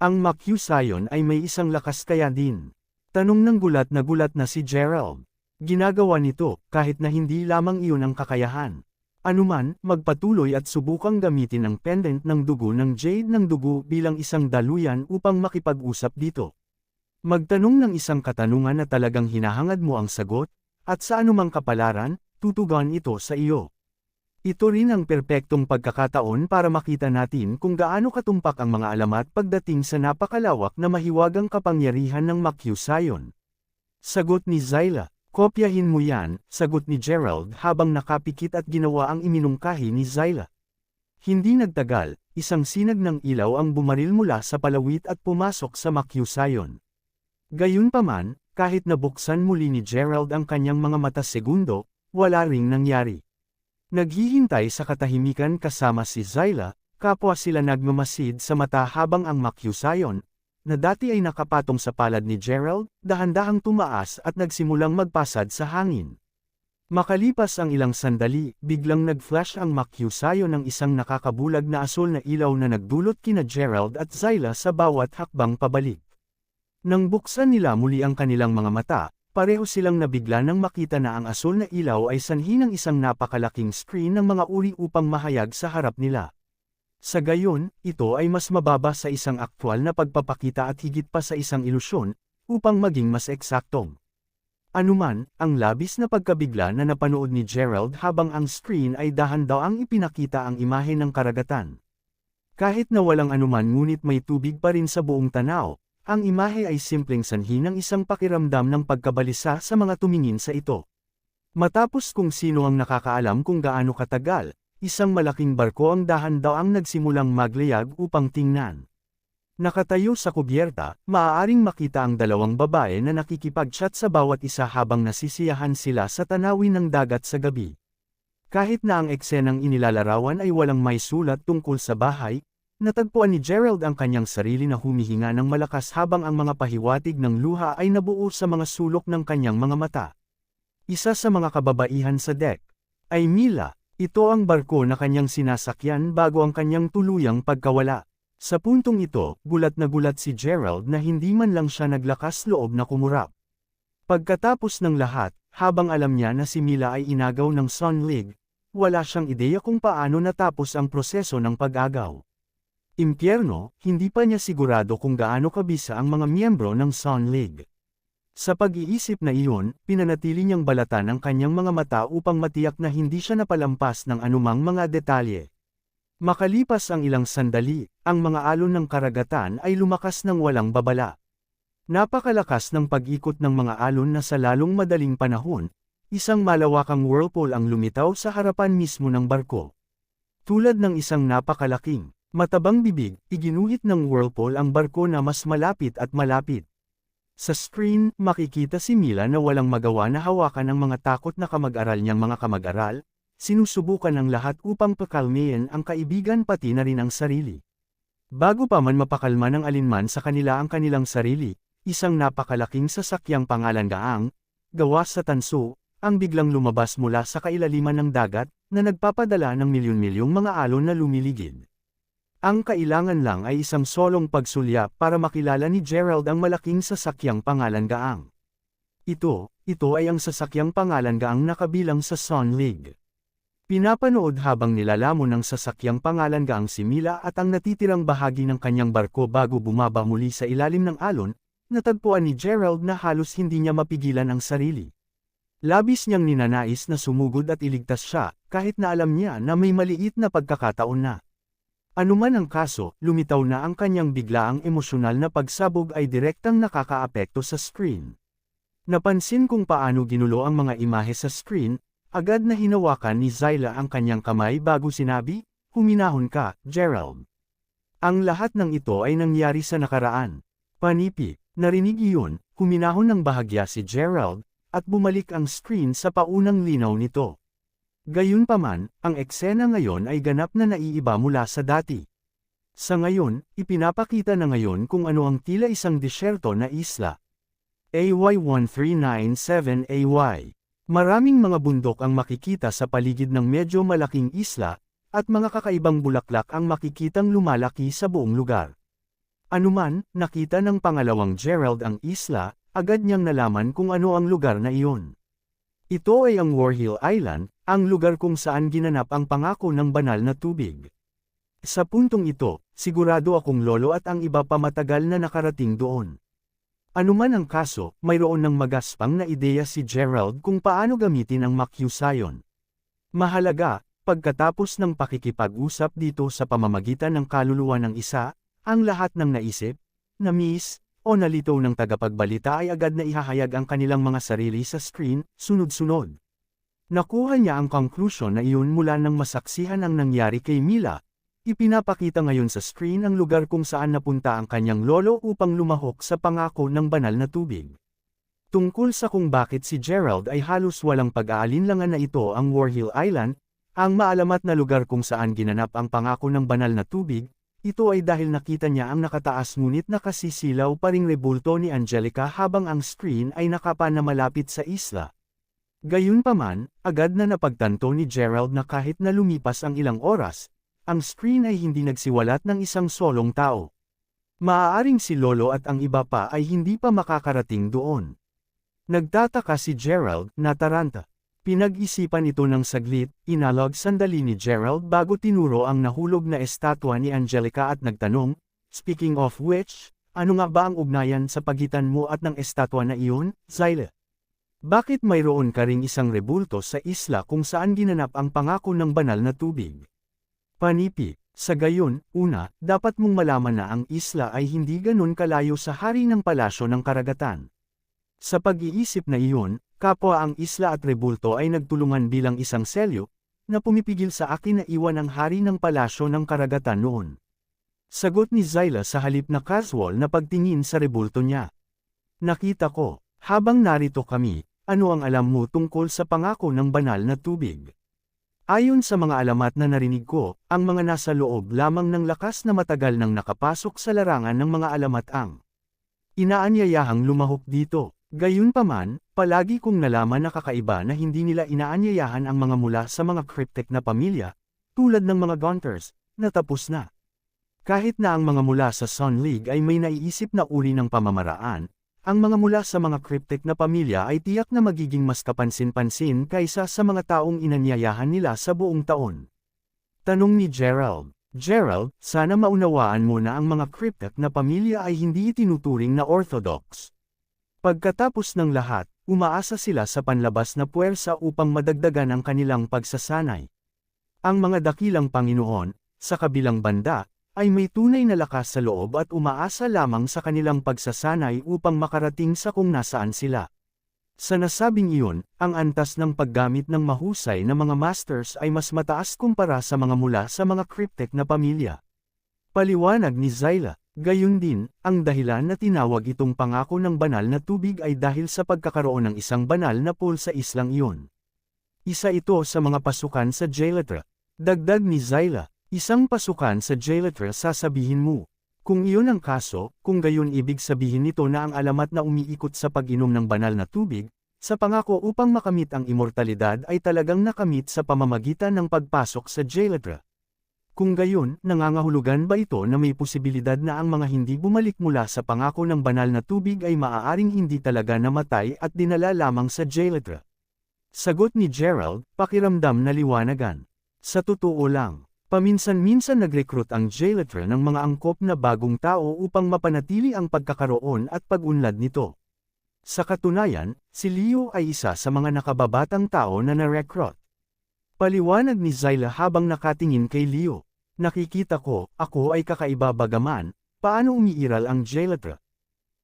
A: Ang Makusayon ay may isang lakas kaya din. Tanong ng gulat na si Gerald. Ginagawa nito, kahit na hindi lamang iyon ang kakayahan. Anuman, magpatuloy at subukang gamitin ang pendant ng dugo ng jade ng dugo bilang isang daluyan upang makipag-usap dito. Magtanong ng isang katanungan na talagang hinahangad mo ang sagot, At sa anumang kapalaran, tutugon ito sa iyo. Ito rin ang perpektong pagkakataon para makita natin kung gaano katumpak ang mga alamat pagdating sa napakalawak na mahiwagang kapangyarihan ng Makyusayon. Sagot ni Zyla, kopyahin mo yan, sagot ni Gerald habang nakapikit at ginawa ang iminungkahi ni Zyla. Hindi nagtagal, isang sinag ng ilaw ang bumaril mula sa palawit at pumasok sa Makyusayon. Gayunpaman, kahit nabuksan muli ni Gerald ang kanyang mga mata segundo, wala ring nangyari. Naghihintay sa katahimikan kasama si Zyla, kapwa sila nagmamasid sa mata habang ang Makyusayon, na dati ay nakapatong sa palad ni Gerald, dahan-dahang tumaas at nagsimulang magpasad sa hangin. Makalipas ang ilang sandali, biglang nag-flash ang Makyusayon ng isang nakakabulag na asul na ilaw na nagdulot kina Gerald at Zyla sa bawat hakbang pabalik. Nang buksan nila muli ang kanilang mga mata, pareho silang nabigla nang makita na ang asul na ilaw ay sanhi ng isang napakalaking screen ng mga uri upang mahayag sa harap nila. Sa gayon, ito ay mas mababa sa isang aktwal na pagpapakita at higit pa sa isang ilusyon, upang maging mas eksaktong. Anuman, ang labis na pagkabigla na napanood ni Gerald habang ang screen ay dahan-daang ipinakita ang imahe ng karagatan. Kahit na walang anuman ngunit may tubig pa rin sa buong tanaw, ang imahe ay simpleng sanhi ng isang pakiramdam ng pagkabalisa sa mga tumingin sa ito. Matapos kung sino ang nakakaalam kung gaano katagal, isang malaking barko ang dahan-daang nagsimulang maglayag upang tingnan. Nakatayo sa kubyerta, maaaring makita ang dalawang babae na nakikipag-chat sa bawat isa habang nasisiyahan sila sa tanawin ng dagat sa gabi. Kahit na ang eksenang inilalarawan ay walang may sulat tungkol sa bahay, natagpuan ni Gerald ang kanyang sarili na humihinga ng malakas habang ang mga pahiwatig ng luha ay nabuo sa mga sulok ng kanyang mga mata. Isa sa mga kababaihan sa deck ay Mila. Ito ang barko na kanyang sinasakyan bago ang kanyang tuluyang pagkawala. Sa puntong ito, gulat na gulat si Gerald na hindi man lang siya naglakas loob na kumurap. Pagkatapos ng lahat, habang alam niya na si Mila ay inagaw ng Sun League, wala siyang ideya kung paano natapos ang proseso ng pag-agaw. Impyerno, hindi pa niya sigurado kung gaano kabisa ang mga miyembro ng Sun League. Sa pag-iisip na iyon, pinanatili niyang balatan ang kanyang mga mata upang matiyak na hindi siya napalampas ng anumang mga detalye. Makalipas ang ilang sandali, ang mga alon ng karagatan ay lumakas ng walang babala. Napakalakas ng pag-ikot ng mga alon na sa lalong madaling panahon, isang malawakang whirlpool ang lumitaw sa harapan mismo ng barko. Tulad ng isang napakalaking, matabang bibig, iginuhit ng whirlpool ang barko na mas malapit at malapit. Sa screen, makikita si Mila na walang magawa na hawakan ang mga takot na kamag-aral niyang mga kamag-aral, sinusubukan ng lahat upang pakalmayin ang kaibigan pati na rin ang sarili. Bago pa man mapakalma ng alinman sa kanila ang kanilang sarili, isang napakalaking sasakyang pangalan Gaang, gawa sa tanso, ang biglang lumabas mula sa kailaliman ng dagat, na nagpapadala ng milyon-milyong mga alon na lumiligid. Ang kailangan lang ay isang solong pagsulya para makilala ni Gerald ang malaking sasakyang pangalan Gaang. Ito ay ang sasakyang pangalan Gaang na kabilang sa Sun League. Pinapanood habang nilalamon ng sasakyang pangalan Gaang si Mila at ang natitirang bahagi ng kanyang barko bago bumaba muli sa ilalim ng alon, natagpuan ni Gerald na halos hindi niya mapigilan ang sarili. Labis niyang ninanais na sumugod at iligtas siya, kahit na alam niya na may maliit na pagkakataon na. Anuman ang kaso, lumitaw na ang kanyang biglaang emosyonal na pagsabog ay direktang nakakaapekto sa screen. Napansin kung paano ginulo ang mga imahe sa screen, agad na hinawakan ni Zyla ang kanyang kamay bago sinabi, "Huminahon ka, Gerald." Ang lahat ng ito ay nangyari sa nakaraan. Panipi, narinig iyon, huminahon ng bahagya si Gerald, at bumalik ang screen sa paunang linaw nito. Gayunpaman, ang eksena ngayon ay ganap na naiiba mula sa dati. Sa ngayon, ipinapakita na ngayon kung ano ang tila isang disyerto na isla. AY1397 Maraming mga bundok ang makikita sa paligid ng medyo malaking isla, at mga kakaibang bulaklak ang makikitang lumalaki sa buong lugar. Anuman, nakita ng pangalawang Gerald ang isla, agad niyang nalaman kung ano ang lugar na iyon. Ito ay ang Warhill Island, ang lugar kung saan ginanap ang pangako ng banal na tubig. Sa puntong ito, sigurado akong lolo at ang iba pa matagal na nakarating doon. Anuman ang kaso, mayroon ng magaspang na ideya si Gerald kung paano gamitin ang Makusayon. Mahalaga, pagkatapos ng pakikipag-usap dito sa pamamagitan ng kaluluwa ng isa, ang lahat ng naisip, na-miss, o nalito ng tagapagbalita ay agad na ihahayag ang kanilang mga sarili sa screen, sunod-sunod. Nakuha niya ang conclusion na iyon mula nang masaksihan ang nangyari kay Mila. Ipinapakita ngayon sa screen ang lugar kung saan napunta ang kanyang lolo upang lumahok sa pangako ng banal na tubig. Tungkol sa kung bakit si Gerald ay halos walang pag-aalinlangan na ito ang Warhill Island, ang maalamat na lugar kung saan ginanap ang pangako ng banal na tubig, ito ay dahil nakita niya ang nakataas ngunit nakasisilaw pa ring rebulto ni Angelica habang ang screen ay nakapa na malapit sa isla. Gayunpaman, agad na napagtanto ni Gerald na kahit na lumipas ang ilang oras, ang screen ay hindi nagsiwalat ng isang solong tao. Maaaring si Lolo at ang iba pa ay hindi pa makakarating doon. Nagtataka si Gerald, nataranta. Pinag-isipan ito ng saglit, inalog sandali ni Gerald bago tinuro ang nahulog na estatwa ni Angelica at nagtanong, "Speaking of which, ano nga ba ang ugnayan sa pagitan mo at ng estatwa na iyon, Zyla? Bakit mayroon ka ring isang rebulto sa isla kung saan ginanap ang pangako ng banal na tubig?" Panipi, sa gayon, una, dapat mong malaman na ang isla ay hindi ganun kalayo sa hari ng palasyo ng karagatan. Sa pag-iisip na iyon, kapwa ang isla at rebulto ay nagtulungan bilang isang selyo, na pumipigil sa akin na iwan ang hari ng palasyo ng karagatan noon. Sagot ni Zyla sa halip na casual na pagtingin sa rebulto niya. Nakita ko, habang narito kami, ano ang alam mo tungkol sa pangako ng banal na tubig? Ayon sa mga alamat na narinig ko, ang mga nasa loob lamang ng lakas na matagal nang nakapasok sa larangan ng mga alamat ang inaanyayahang lumahok dito. Gayunpaman, palagi kong nalaman na kakaiba na hindi nila inaanyayahan ang mga mula sa mga cryptic na pamilya, tulad ng mga Gaunters, na tapos na. Kahit na ang mga mula sa Sun League ay may naiisip na uri ng pamamaraan, ang mga mula sa mga cryptic na pamilya ay tiyak na magiging mas kapansin-pansin kaysa sa mga taong inanyayahan nila sa buong taon. Tanong ni Gerald, "Gerald, sana maunawaan mo na ang mga cryptic na pamilya ay hindi itinuturing na orthodox. Pagkatapos ng lahat, umaasa sila sa panlabas na puwersa upang madagdagan ang kanilang pagsasanay. Ang mga dakilang Panginoon, sa kabilang banda, ay may tunay na lakas sa loob at umaasa lamang sa kanilang pagsasanay upang makarating sa kung nasaan sila. Sa nasabing iyon, ang antas ng paggamit ng mahusay na mga masters ay mas mataas kumpara sa mga mula sa mga cryptic na pamilya." Paliwanag ni Zyla. Gayun din, ang dahilan na tinawag itong pangako ng banal na tubig ay dahil sa pagkakaroon ng isang banal na pool sa islang iyon. Isa ito sa mga pasukan sa Jailatra. Dagdag ni Zyla, "Isang pasukan sa Jailatra sasabihin mo. Kung iyon ang kaso, kung gayon ibig sabihin nito na ang alamat na umiikot sa pag-inom ng banal na tubig, sa pangako upang makamit ang immortalidad ay talagang nakamit sa pamamagitan ng pagpasok sa Jailatra. Kung gayon, nangangahulugan ba ito na may posibilidad na ang mga hindi bumalik mula sa pangako ng banal na tubig ay maaaring hindi talaga namatay at dinala lamang sa Jailatra?" Sagot ni Gerald, pakiramdam na liwanagan. Sa totoo lang, paminsan-minsan nag-recruit ang Jailatra ng mga angkop na bagong tao upang mapanatili ang pagkakaroon at pag-unlad nito. Sa katunayan, si Leo ay isa sa mga nakababatang tao na na-recruit. Paliwanag ni Zyla habang nakatingin kay Leo. "Nakikita ko, ako ay kakaiba bagaman, paano umiiral ang Jailatra?"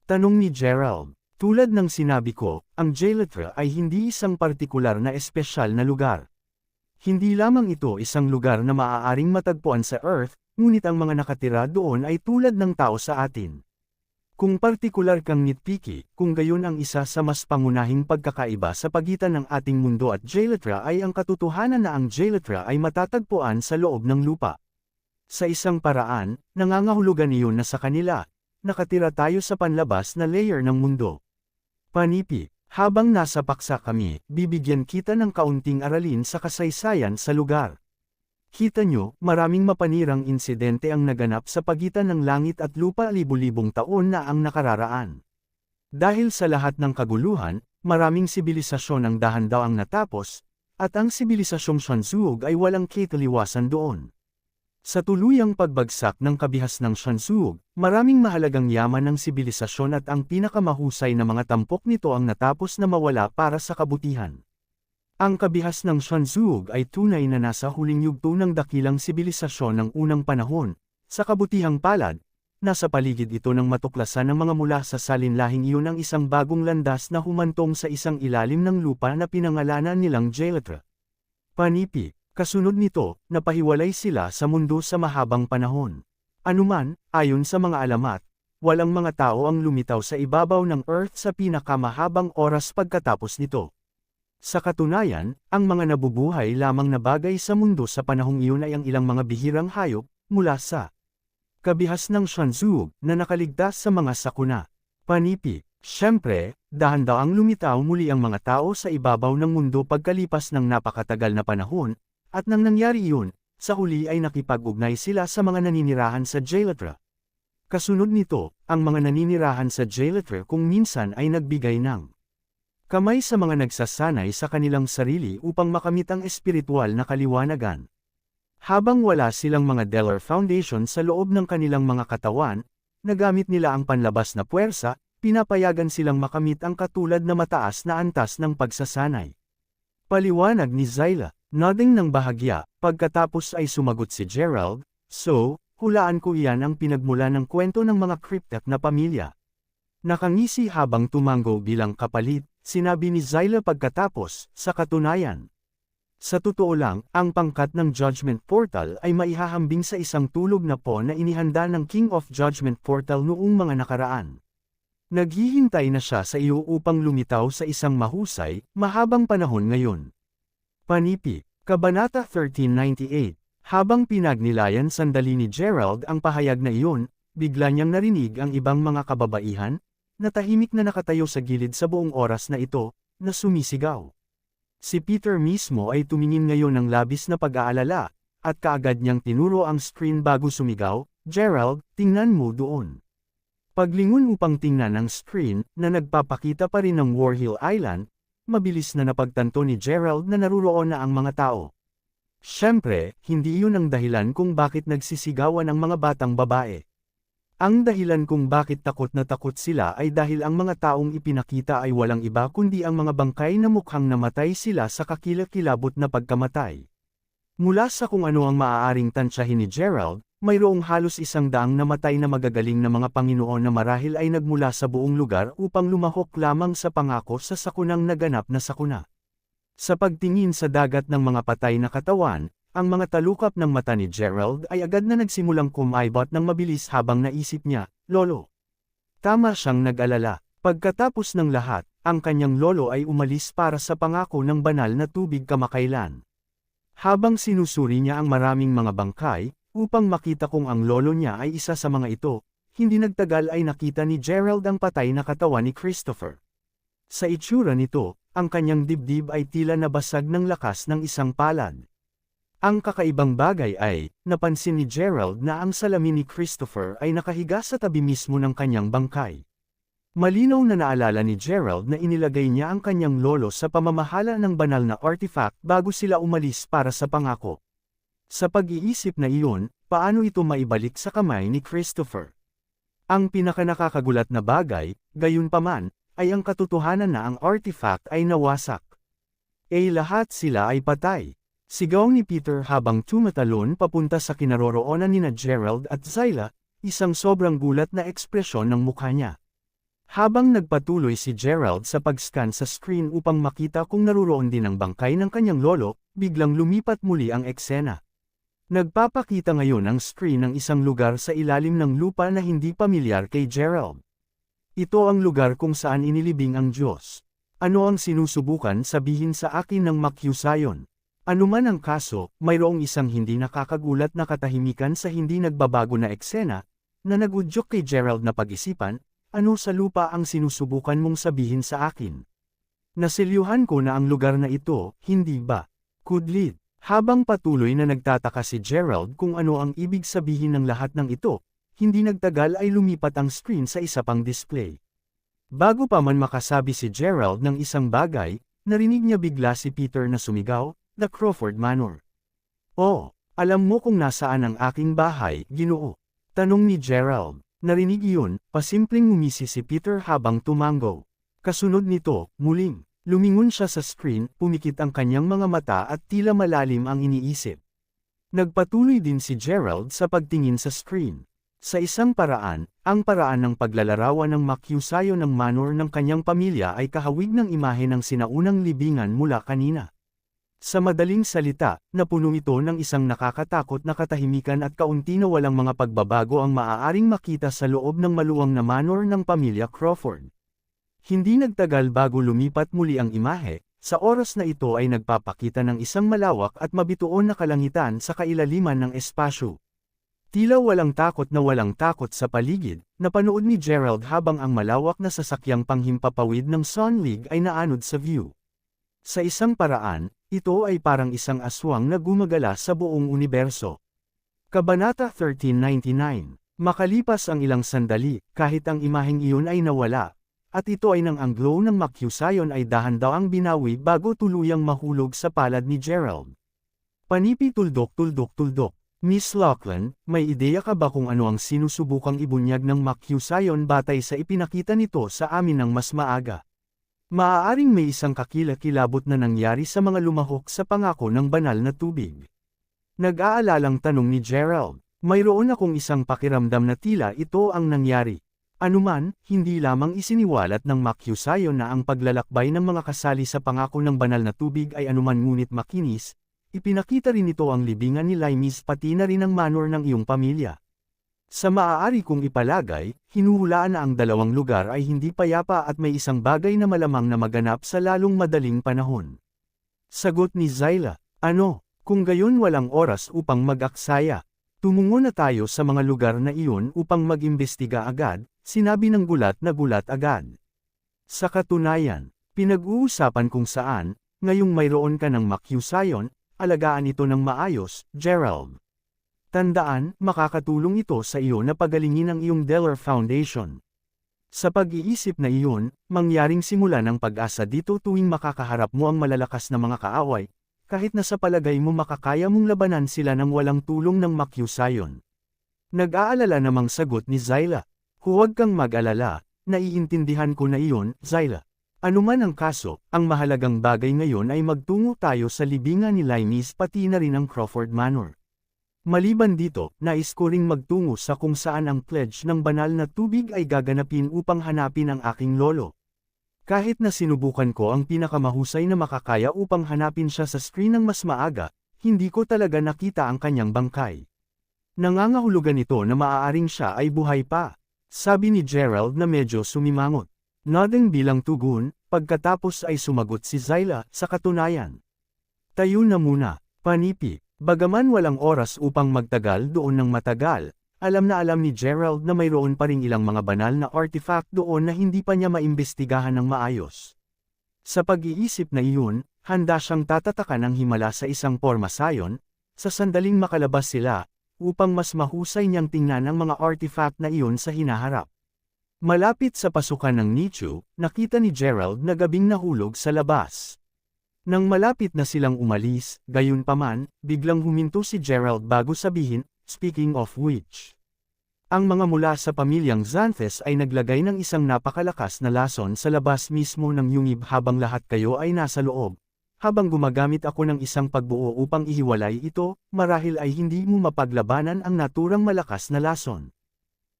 A: Tanong ni Gerald. Tulad ng sinabi ko, ang Jailatra ay hindi isang partikular na espesyal na lugar. Hindi lamang ito isang lugar na maaaring matagpuan sa Earth, ngunit ang mga nakatira doon ay tulad ng tao sa atin. Kung partikular kang nitpicky, kung gayon ang isa sa mas pangunahing pagkakaiba sa pagitan ng ating mundo at Jailatra ay ang katotohanan na ang Jailatra ay matatagpuan sa loob ng lupa. Sa isang paraan, nangangahulugan iyon na sa kanila, nakatira tayo sa panlabas na layer ng mundo. Panipi, habang nasa paksa kami, bibigyan kita ng kaunting aralin sa kasaysayan sa lugar. Kita nyo, maraming mapanirang insidente ang naganap sa pagitan ng langit at lupa libu-libong taon na ang nakararaan. Dahil sa lahat ng kaguluhan, maraming sibilisasyon ang dahan-daang natapos, at ang sibilisasyong Shanzuog ay walang kitaliwasan doon. Sa tuluyang pagbagsak ng kabihas ng Shanzhou, maraming mahalagang yaman ng sibilisasyon at ang pinakamahusay na mga tampok nito ang natapos na mawala para sa kabutihan. Ang kabihas ng Shanzhou ay tunay na nasa huling yugto ng dakilang sibilisasyon ng unang panahon. Sa kabutihang palad, nasa paligid ito ng matuklasan ng mga mula sa salinlahing iyon ang isang bagong landas na humantong sa isang ilalim ng lupa na pinangalanan nilang Jaletra. Panipi. Kasunod nito, napahiwalay sila sa mundo sa mahabang panahon. Anuman, ayon sa mga alamat, walang mga tao ang lumitaw sa ibabaw ng Earth sa pinakamahabang oras pagkatapos nito. Sa katunayan, ang mga nabubuhay lamang na bagay sa mundo sa panahong iyon ay ang ilang mga bihirang hayop, mula sa kabihas ng Shanzhou, na nakaligtas sa mga sakuna. Panipi. Siyempre, dahan-daang lumitaw muli ang mga tao sa ibabaw ng mundo pagkalipas ng napakatagal na panahon, at nang nangyari iyon, sa huli ay nakipag-ugnay sila sa mga naninirahan sa Jaletra. Kasunod nito, ang mga naninirahan sa Jaletra kung minsan ay nagbigay ng kamay sa mga nagsasanay sa kanilang sarili upang makamit ang espiritual na kaliwanagan. Habang wala silang mga Deller Foundation sa loob ng kanilang mga katawan, nagamit nila ang panlabas na puwersa, pinapayagan silang makamit ang katulad na mataas na antas ng pagsasanay. Paliwanag ni Zyla. Nodding ng bahagya, pagkatapos ay sumagot si Gerald, "So, hulaan ko iyan ang pinagmula ng kwento ng mga cryptic na pamilya." Nakangisi habang tumango bilang kapalit, sinabi ni Zyla pagkatapos, "Sa katunayan. Sa totoo lang, ang pangkat ng Judgment Portal ay maihahambing sa isang tulog na pawn na inihanda ng King of Judgment Portal noong mga nakaraan. Naghihintay na siya sa iyo upang lumitaw sa isang mahusay, mahabang panahon ngayon." Panipi. Kabanata 1398. Habang pinagnilayan sandali ni Gerald ang pahayag na iyon, bigla niyang narinig ang ibang mga kababaihan, na tahimik na nakatayo sa gilid sa buong oras na ito, na sumisigaw. Si Peter mismo ay tumingin ngayon ng labis na pag-aalala, at kaagad niyang tinuro ang screen bago sumigaw, "Gerald, tingnan mo doon." Paglingon upang tingnan ang screen, na nagpapakita pa rin ng War Hill Island, mabilis na napagtanto ni Gerald na naruroon na ang mga tao. Siyempre, hindi iyon ang dahilan kung bakit nagsisigawan ang mga batang babae. Ang dahilan kung bakit takot na takot sila ay dahil ang mga taong ipinakita ay walang iba kundi ang mga bangkay na mukhang namatay sila sa kakilakilabot na pagkamatay. Mula sa kung ano ang maaaring tansyahin ni Gerald, mayroong halos 100 namatay na magagaling na mga Panginoon na marahil ay nagmula sa buong lugar upang lumahok lamang sa pangako sa sakunang naganap na sakuna. Sa pagtingin sa dagat ng mga patay na katawan, ang mga talukap ng mata ni Gerald ay agad na nagsimulang kumaibot ng mabilis habang naisip niya, "Lolo." Tama siyang nag-alala. Pagkatapos ng lahat, ang kanyang lolo ay umalis para sa pangako ng banal na tubig kamakailan. Habang sinusuri niya ang maraming mga bangkay, upang makita kung ang lolo niya ay isa sa mga ito, hindi nagtagal ay nakita ni Gerald ang patay na katawan ni Christopher. Sa itsura nito, ang kanyang dibdib ay tila nabasag ng lakas ng isang palad. Ang kakaibang bagay ay, napansin ni Gerald na ang salamin ni Christopher ay nakahiga sa tabi mismo ng kanyang bangkay. Malinaw na naalala ni Gerald na inilagay niya ang kanyang lolo sa pamamahala ng banal na artifact bago sila umalis para sa pangako. Sa pag-iisip na iyon, paano ito maibalik sa kamay ni Christopher? Ang pinakanakakagulat na bagay, gayunpaman, ay ang katotohanan na ang artifact ay nawasak. Lahat sila ay patay. Sigaw ni Peter habang tumatalon papunta sa kinaroroonan nina Gerald at Zyla, isang sobrang gulat na ekspresyon ng mukha niya. Habang nagpatuloy si Gerald sa pag-scan sa screen upang makita kung naruroon din ang bangkay ng kanyang lolo, biglang lumipat muli ang eksena. Nagpapakita ngayon ang screen ng isang lugar sa ilalim ng lupa na hindi pamilyar kay Gerald. Ito ang lugar kung saan inilibing ang Diyos. Ano ang sinusubukan sabihin sa akin ng makyusayon? Anuman ang kaso, mayroong isang hindi nakakagulat na katahimikan sa hindi nagbabago na eksena, na nagudyok kay Gerald na pag-isipan, ano sa lupa ang sinusubukan mong sabihin sa akin? Nasilyuhan ko na ang lugar na ito, hindi ba? Kudlit. Habang patuloy na nagtataka si Gerald kung ano ang ibig sabihin ng lahat ng ito, hindi nagtagal ay lumipat ang screen sa isa pang display. Bago pa man makasabi si Gerald ng isang bagay, narinig niya bigla si Peter na sumigaw, "The Crawford Manor." "Oh, Alam mo kung nasaan ang aking bahay, Ginoo? Tanong ni Gerald. Narinig iyon, pasimpleng ngumisi si Peter habang tumango. Kasunod nito, muling, lumingon siya sa screen, pumikit ang kanyang mga mata at tila malalim ang iniisip. Nagpatuloy din si Gerald sa pagtingin sa screen. Sa isang paraan, ang paraan ng paglalarawan ng makyusayo ng manor ng kanyang pamilya ay kahawig ng imahe ng sinaunang libingan mula kanina. Sa madaling salita, napuno ito ng isang nakakatakot na katahimikan at kaunti na walang mga pagbabago ang maaaring makita sa loob ng maluwang na manor ng pamilya Crawford. Hindi nagtagal bago lumipat muli ang imahe, sa oras na ito ay nagpapakita ng isang malawak at mabituon na kalangitan sa kailaliman ng espasyo. Tila walang takot sa paligid, napanood ni Gerald habang ang malawak na sasakyang panghimpapawid ng Sun League ay naanod sa view. Sa isang paraan, ito ay parang isang aswang na gumagala sa buong universo. Kabanata 1399. Makalipas ang ilang sandali, kahit ang imaheng iyon ay nawala, at ito ay nang ang glow ng makyusayon ay dahan-dawang binawi bago tuluyang mahulog sa palad ni Gerald. Panipi tuldok. Miss Lachlan, may ideya ka ba kung ano ang sinusubukang ibunyag ng makyusayon batay sa ipinakita nito sa amin ng mas maaga? Maaaring may isang kakilakilabot na nangyari sa mga lumahok sa pangako ng banal na tubig. Nag-aalalang tanong ni Gerald, mayroon akong isang pakiramdam na tila ito ang nangyari. Anuman, hindi lamang isiniwalat ng makyusayon na ang paglalakbay ng mga kasali sa pangako ng banal na tubig ay anuman ngunit makinis, ipinakita rin ito ang libingan ni Limes pati na rin ang manor ng iyong pamilya. Sa maaari kong ipalagay, hinuhulaan na ang dalawang lugar ay hindi payapa at may isang bagay na malamang na maganap sa lalong madaling panahon. Sagot ni Zyla, ano, kung gayon walang oras upang mag-aksaya. Tumungo na tayo sa mga lugar na iyon upang mag-imbestiga agad, sinabi ng gulat na gulat agad. Sa katunayan, pinag-uusapan kung saan, ngayong mayroon ka ng makyusayon, alagaan ito ng maayos, Gerald. Tandaan, makakatulong ito sa iyo na pagalingin ang iyong Deller Foundation. Sa pag-iisip na iyon, mangyaring simula ng pag-asa dito tuwing makakaharap mo ang malalakas na mga kaaway, kahit na sa palagay mo makakaya mong labanan sila ng walang tulong ng makyusayon. Nag-aalala namang sagot ni Zyla. Huwag kang mag-alala, naiintindihan ko na iyon, Zyla. Anuman ang kaso, ang mahalagang bagay ngayon ay magtungo tayo sa libingan ni Limes pati na rin ang Crawford Manor. Maliban dito, nais ko ring magtungo sa kung saan ang pledge ng banal na tubig ay gaganapin upang hanapin ang aking lolo. Kahit na sinubukan ko ang pinakamahusay na makakaya upang hanapin siya sa screen ng mas maaga, hindi ko talaga nakita ang kanyang bangkay. Nangangahulugan ito na maaaring siya ay buhay pa, sabi ni Gerald na medyo sumimangot. Nodding bilang tugon, pagkatapos ay sumagot si Zyla, sa katunayan. Tayo na muna, panipi, bagaman walang oras upang magtagal doon ng matagal, alam na alam ni Gerald na mayroon pa ring ilang mga banal na artifact doon na hindi pa niya maimbestigahan ng maayos. Sa pag-iisip na iyon, handa siyang tatatakan ng himala sa isang pormasayon, sa sandaling makalabas sila, upang mas mahusay niyang tingnan ang mga artifact na iyon sa hinaharap. Malapit sa pasukan ng nicho, nakita ni Gerald na gabing nahulog sa labas. Nang malapit na silang umalis, gayunpaman, biglang huminto si Gerald bago sabihin, speaking of which. Ang mga mula sa pamilyang Xanthes ay naglagay ng isang napakalakas na lason sa labas mismo ng yungib habang lahat kayo ay nasa loob. Habang gumagamit ako ng isang pagbuo upang ihiwalay ito, marahil ay hindi mo mapaglabanan ang naturang malakas na lason.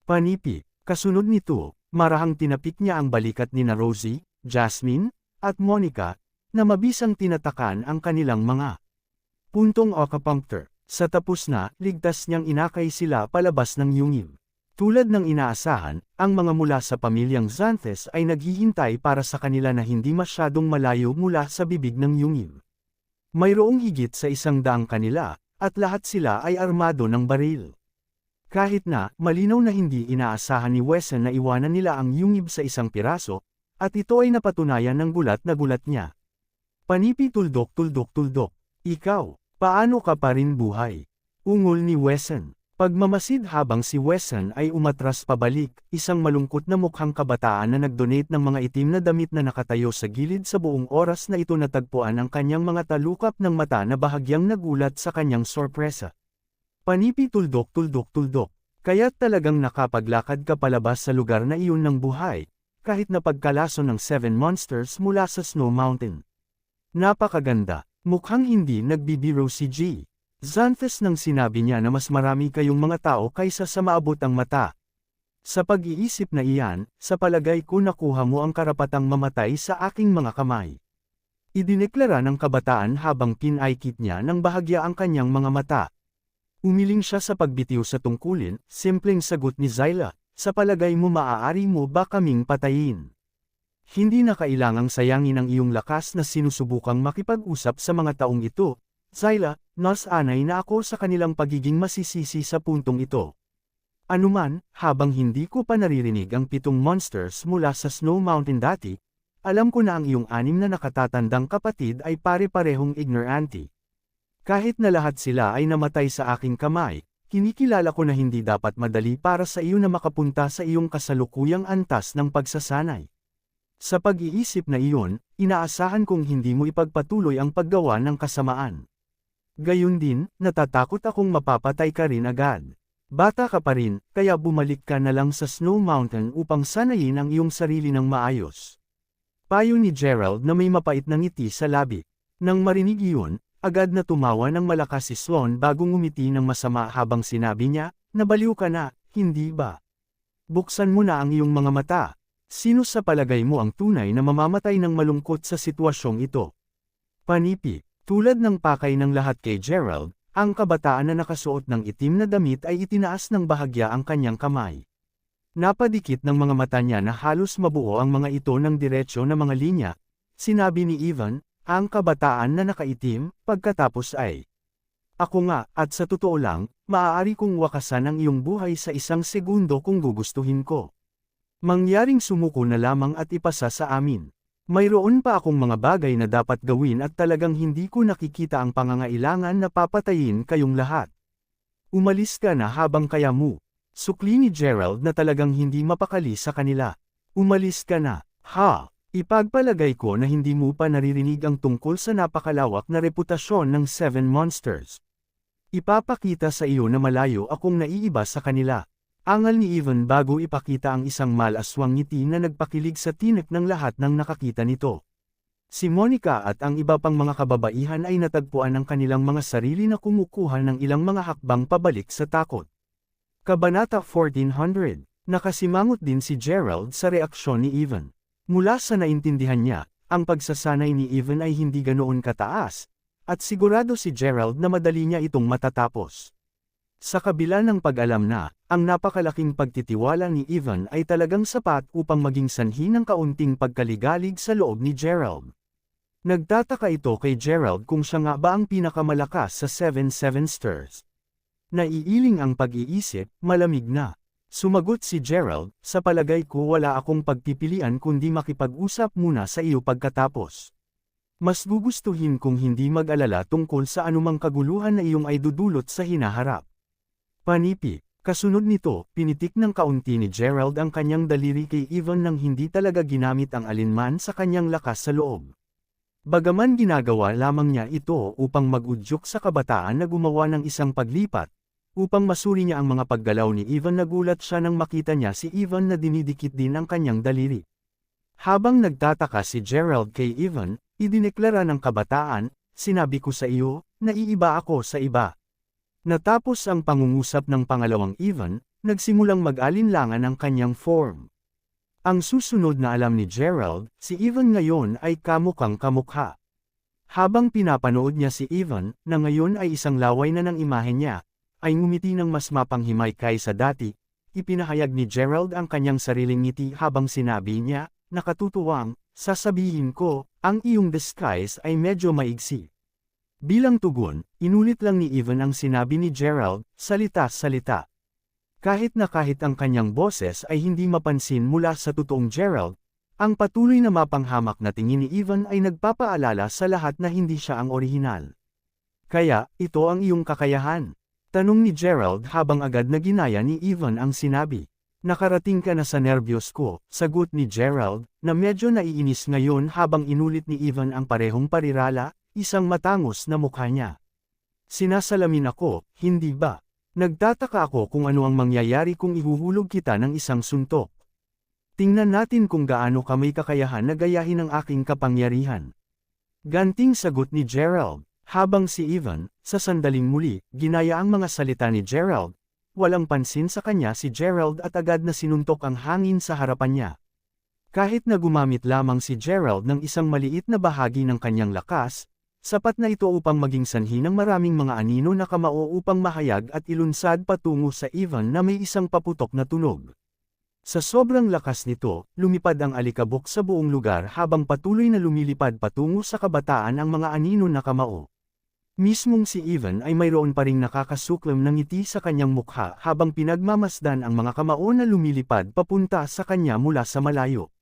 A: Panipi. Kasunod nito, marahang tinapik niya ang balikat ni na Rosie, Jasmine, at Monica, na mabisang tinatakan ang kanilang mga puntong acupuncture. Sa tapos na, ligtas niyang inakay sila palabas ng yungib. Tulad ng inaasahan, ang mga mula sa pamilyang Xanthes ay naghihintay para sa kanila na hindi masyadong malayo mula sa bibig ng yungib. Mayroong higit sa 100 kanila, at lahat sila ay armado ng baril. Kahit na, malinaw na hindi inaasahan ni Wesson na iwanan nila ang yungib sa isang piraso, at ito ay napatunayan ng gulat na gulat niya. Panipi tuldok. Ikaw, paano ka pa rin buhay? Ungol ni Wesson. Pagmamasid habang si Wesson ay umatras pabalik, isang malungkot na mukhang kabataan na nag-donate ng mga itim na damit na nakatayo sa gilid sa buong oras na ito natagpuan ang kanyang mga talukap ng mata na bahagyang nagulat sa kanyang sorpresa. Panipi tuldok. Kaya't talagang nakapaglakad ka palabas sa lugar na iyon ng buhay, kahit na pagkalaso ng 7 monsters mula sa Snow Mountain. Napakaganda. Mukhang hindi nagbibiro si G. Xanthus nang sinabi niya na mas marami kayong mga tao kaysa sa maabot ang mata. Sa pag-iisip na iyan, sa palagay ko nakuha mo ang karapatang mamatay sa aking mga kamay. Idineklara ng kabataan habang pinaikit niya ng bahagya ang kanyang mga mata. Umiling siya sa pagbitiw sa tungkulin, simpleng sagot ni Zyla, sa palagay mo maaari mo ba kaming patayin? Hindi na kailangang sayangin ang iyong lakas na sinusubukang makipag-usap sa mga taong ito, Zyla, nasanay na ako sa kanilang pagiging masisisi sa puntong ito. Anuman, habang hindi ko pa naririnig ang 7 monsters mula sa Snow Mountain dati, alam ko na ang iyong 6 na nakatatandang kapatid ay pare-parehong ignorante. Kahit na lahat sila ay namatay sa aking kamay, kinikilala ko na hindi dapat madali para sa iyo na makapunta sa iyong kasalukuyang antas ng pagsasanay. Sa pag-iisip na iyon, inaasahan kong hindi mo ipagpatuloy ang paggawa ng kasamaan. Gayun din, natatakot akong mapapatay ka rin agad. Bata ka pa rin, kaya bumalik ka na lang sa Snow Mountain upang sanayin ang iyong sarili ng maayos. Payo ni Gerald na may mapait na ngiti sa labi. Nang marinig iyon, agad na tumawa ng malakas si Sloan bago ngumiti ng masama habang sinabi niya, nabaliw ka na, hindi ba? Buksan mo na ang iyong mga mata. Sino sa palagay mo ang tunay na mamamatay ng malungkot sa sitwasyong ito? Panipi, tulad ng pakay ng lahat kay Gerald, ang kabataan na nakasuot ng itim na damit ay itinaas ng bahagya ang kanyang kamay. Napadikit ng mga mata niya na halos mabuo ang mga ito ng diretsyo na mga linya. Sinabi ni Ivan, ang kabataan na nakaitim, pagkatapos ay, ako nga, at sa totoo lang, maaari kong wakasan ang iyong buhay sa 1 segundo kung gugustuhin ko. Mangyaring sumuko na lamang at ipasa sa amin. Mayroon pa akong mga bagay na dapat gawin at talagang hindi ko nakikita ang pangangailangan na papatayin kayong lahat. Umalis ka na habang kaya mo. Sukli ni Gerald na talagang hindi mapakali sa kanila. Umalis ka na, ha? Ipagpalagay ko na hindi mo pa naririnig ang tungkol sa napakalawak na reputasyon ng 7 monsters. Ipapakita sa iyo na malayo akong naiiba sa kanila. Angal ni Ivan bago ipakita ang isang malaswang ngiti na nagpakilig sa tinik ng lahat ng nakakita nito. Si Monica at ang iba pang mga kababaihan ay natagpuan ang kanilang mga sarili na kumukuha ng ilang mga hakbang pabalik sa takot. Kabanata 1400, nakasimangot din si Gerald sa reaksyon ni Ivan. Mula sa naintindihan niya, ang pagsasanay ni Ivan ay hindi ganoon kataas, at sigurado si Gerald na madali niya itong matatapos. Sa kabila ng pag-alam na, ang napakalaking pagtitiwala ni Ivan ay talagang sapat upang maging sanhi ng kaunting pagkaligalig sa loob ni Gerald. Nagtataka ito kay Gerald kung siya nga ba ang pinakamalakas sa 7 Sevensters. Naiiling ang pag-iisip, malamig na. Sumagot si Gerald, sa palagay ko wala akong pagpipilian kundi makipag-usap muna sa iyo pagkatapos. Mas gugustuhin kong hindi mag-alala tungkol sa anumang kaguluhan na iyong ay dudulot sa hinaharap. Panipi, kasunod nito, pinitik ng kaunti ni Gerald ang kanyang daliri kay Ivan nang hindi talaga ginamit ang alinman sa kanyang lakas sa loob. Bagaman ginagawa lamang niya ito upang mag-udyok sa kabataan na gumawa ng isang paglipat, upang masuri niya ang mga paggalaw ni Ivan, nagulat siya nang makita niya si Ivan na dinidikit din ang kanyang daliri. Habang nagtataka si Gerald kay Ivan, idineklara ng kabataan, sinabi ko sa iyo, naiiba ako sa iba. Natapos ang pangungusap ng pangalawang Ivan, nagsimulang mag-alinlangan ang kanyang form. Ang susunod na alam ni Gerald, si Ivan ngayon ay kamukhang kamukha. Habang pinapanood niya si Ivan, na ngayon ay isang laway na ng imahe niya, ay ngumiti ng mas mapanghimay kaysa dati, ipinahayag ni Gerald ang kanyang sariling ngiti habang sinabi niya, nakatutuwang, sasabihin ko, ang iyong disguise ay medyo maigsi. Bilang tugon, inulit lang ni Ivan ang sinabi ni Gerald, salita-salita. Kahit ang kanyang boses ay hindi mapansin mula sa totoong Gerald, ang patuloy na mapanghamak na tingin ni Ivan ay nagpapaalala sa lahat na hindi siya ang orihinal. Kaya, ito ang iyong kakayahan. Tanong ni Gerald habang agad na ginaya ni Ivan ang sinabi. Nakarating ka na sa nerbiyos ko, sagot ni Gerald, na medyo naiinis ngayon habang inulit ni Ivan ang parehong parirala, isang matangos na mukha niya. Sinasalamin ako, hindi ba? Nagtataka ako kung ano ang mangyayari kung ihuhulog kita ng isang suntok. Tingnan natin kung gaano ka may kakayahan na gayahin ang aking kapangyarihan. Ganting sagot ni Gerald, habang si Ivan, sa sandaling muli, ginaya ang mga salita ni Gerald. Walang pansin sa kanya si Gerald at agad na sinuntok ang hangin sa harapan niya. Kahit na gumamit lamang si Gerald ng isang maliit na bahagi ng kanyang lakas, sapat na ito upang maging sanhi ng maraming mga anino na kamao upang mahayag at ilunsad patungo sa Ivan na may isang paputok na tunog. Sa sobrang lakas nito, lumipad ang alikabok sa buong lugar habang patuloy na lumilipad patungo sa kabataan ang mga anino na kamao. Mismong si Ivan ay mayroon pa ring nakakasuklam ng ngiti sa kanyang mukha habang pinagmamasdan ang mga kamao na lumilipad papunta sa kanya mula sa malayo.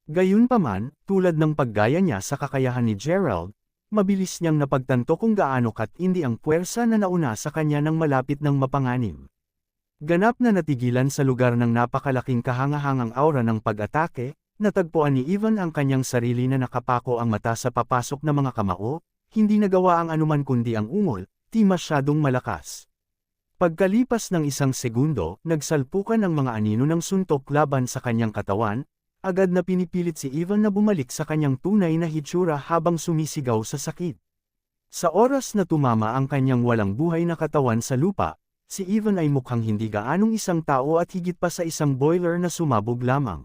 A: Gayunpaman, tulad ng paggaya niya sa kakayahan ni Gerald, mabilis niyang napagtanto kung gaano katindi ang puwersa na nauna sa kanya ng malapit ng mapanganib. Ganap na natigilan sa lugar ng napakalaking kahangahangang aura ng pag-atake, natagpuan ni Ivan ang kanyang sarili na nakapako ang mata sa papasok na mga kamao, hindi nagawa ang anuman kundi ang ungol, di masyadong malakas. Pagkalipas ng isang segundo, nagsalpukan ang mga anino ng suntok laban sa kanyang katawan, agad na pinipilit si Ivan na bumalik sa kanyang tunay na hitsura habang sumisigaw sa sakit. Sa oras na tumama ang kanyang walang buhay na katawan sa lupa, si Ivan ay mukhang hindi gaanong isang tao at higit pa sa isang boiler na sumabog lamang.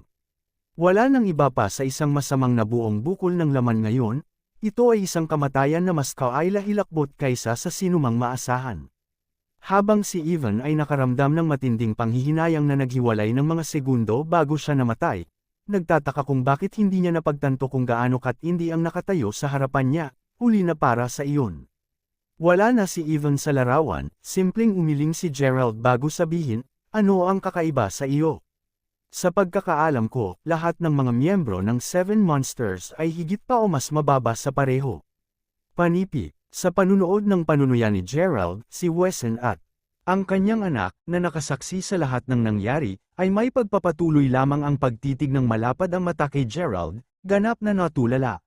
A: Wala nang iba pa sa isang masamang nabuong bukol ng laman ngayon, ito ay isang kamatayan na mas kawaila-hilakbot kaysa sa sinumang maasahan. Habang si Ivan ay nakaramdam ng matinding panghihinayang na naghiwalay ng mga segundo bago siya namatay, nagtataka kung bakit hindi niya napagtanto kung gaano katindi ang nakatayo sa harapan niya, huli na para sa iyon. Wala na si Ivan sa larawan, simpleng umiling si Gerald bago sabihin, ano ang kakaiba sa iyo? Sa pagkakaalam ko, lahat ng mga miyembro ng Seven Monsters ay higit pa o mas mababa sa pareho. Panipi, sa panunood ng panunuyan ni Gerald, si Wesen at ang kanyang anak, na nakasaksi sa lahat ng nangyari, ay may pagpapatuloy lamang ang pagtitig ng malapad ang mata kay Gerald, ganap na natulala.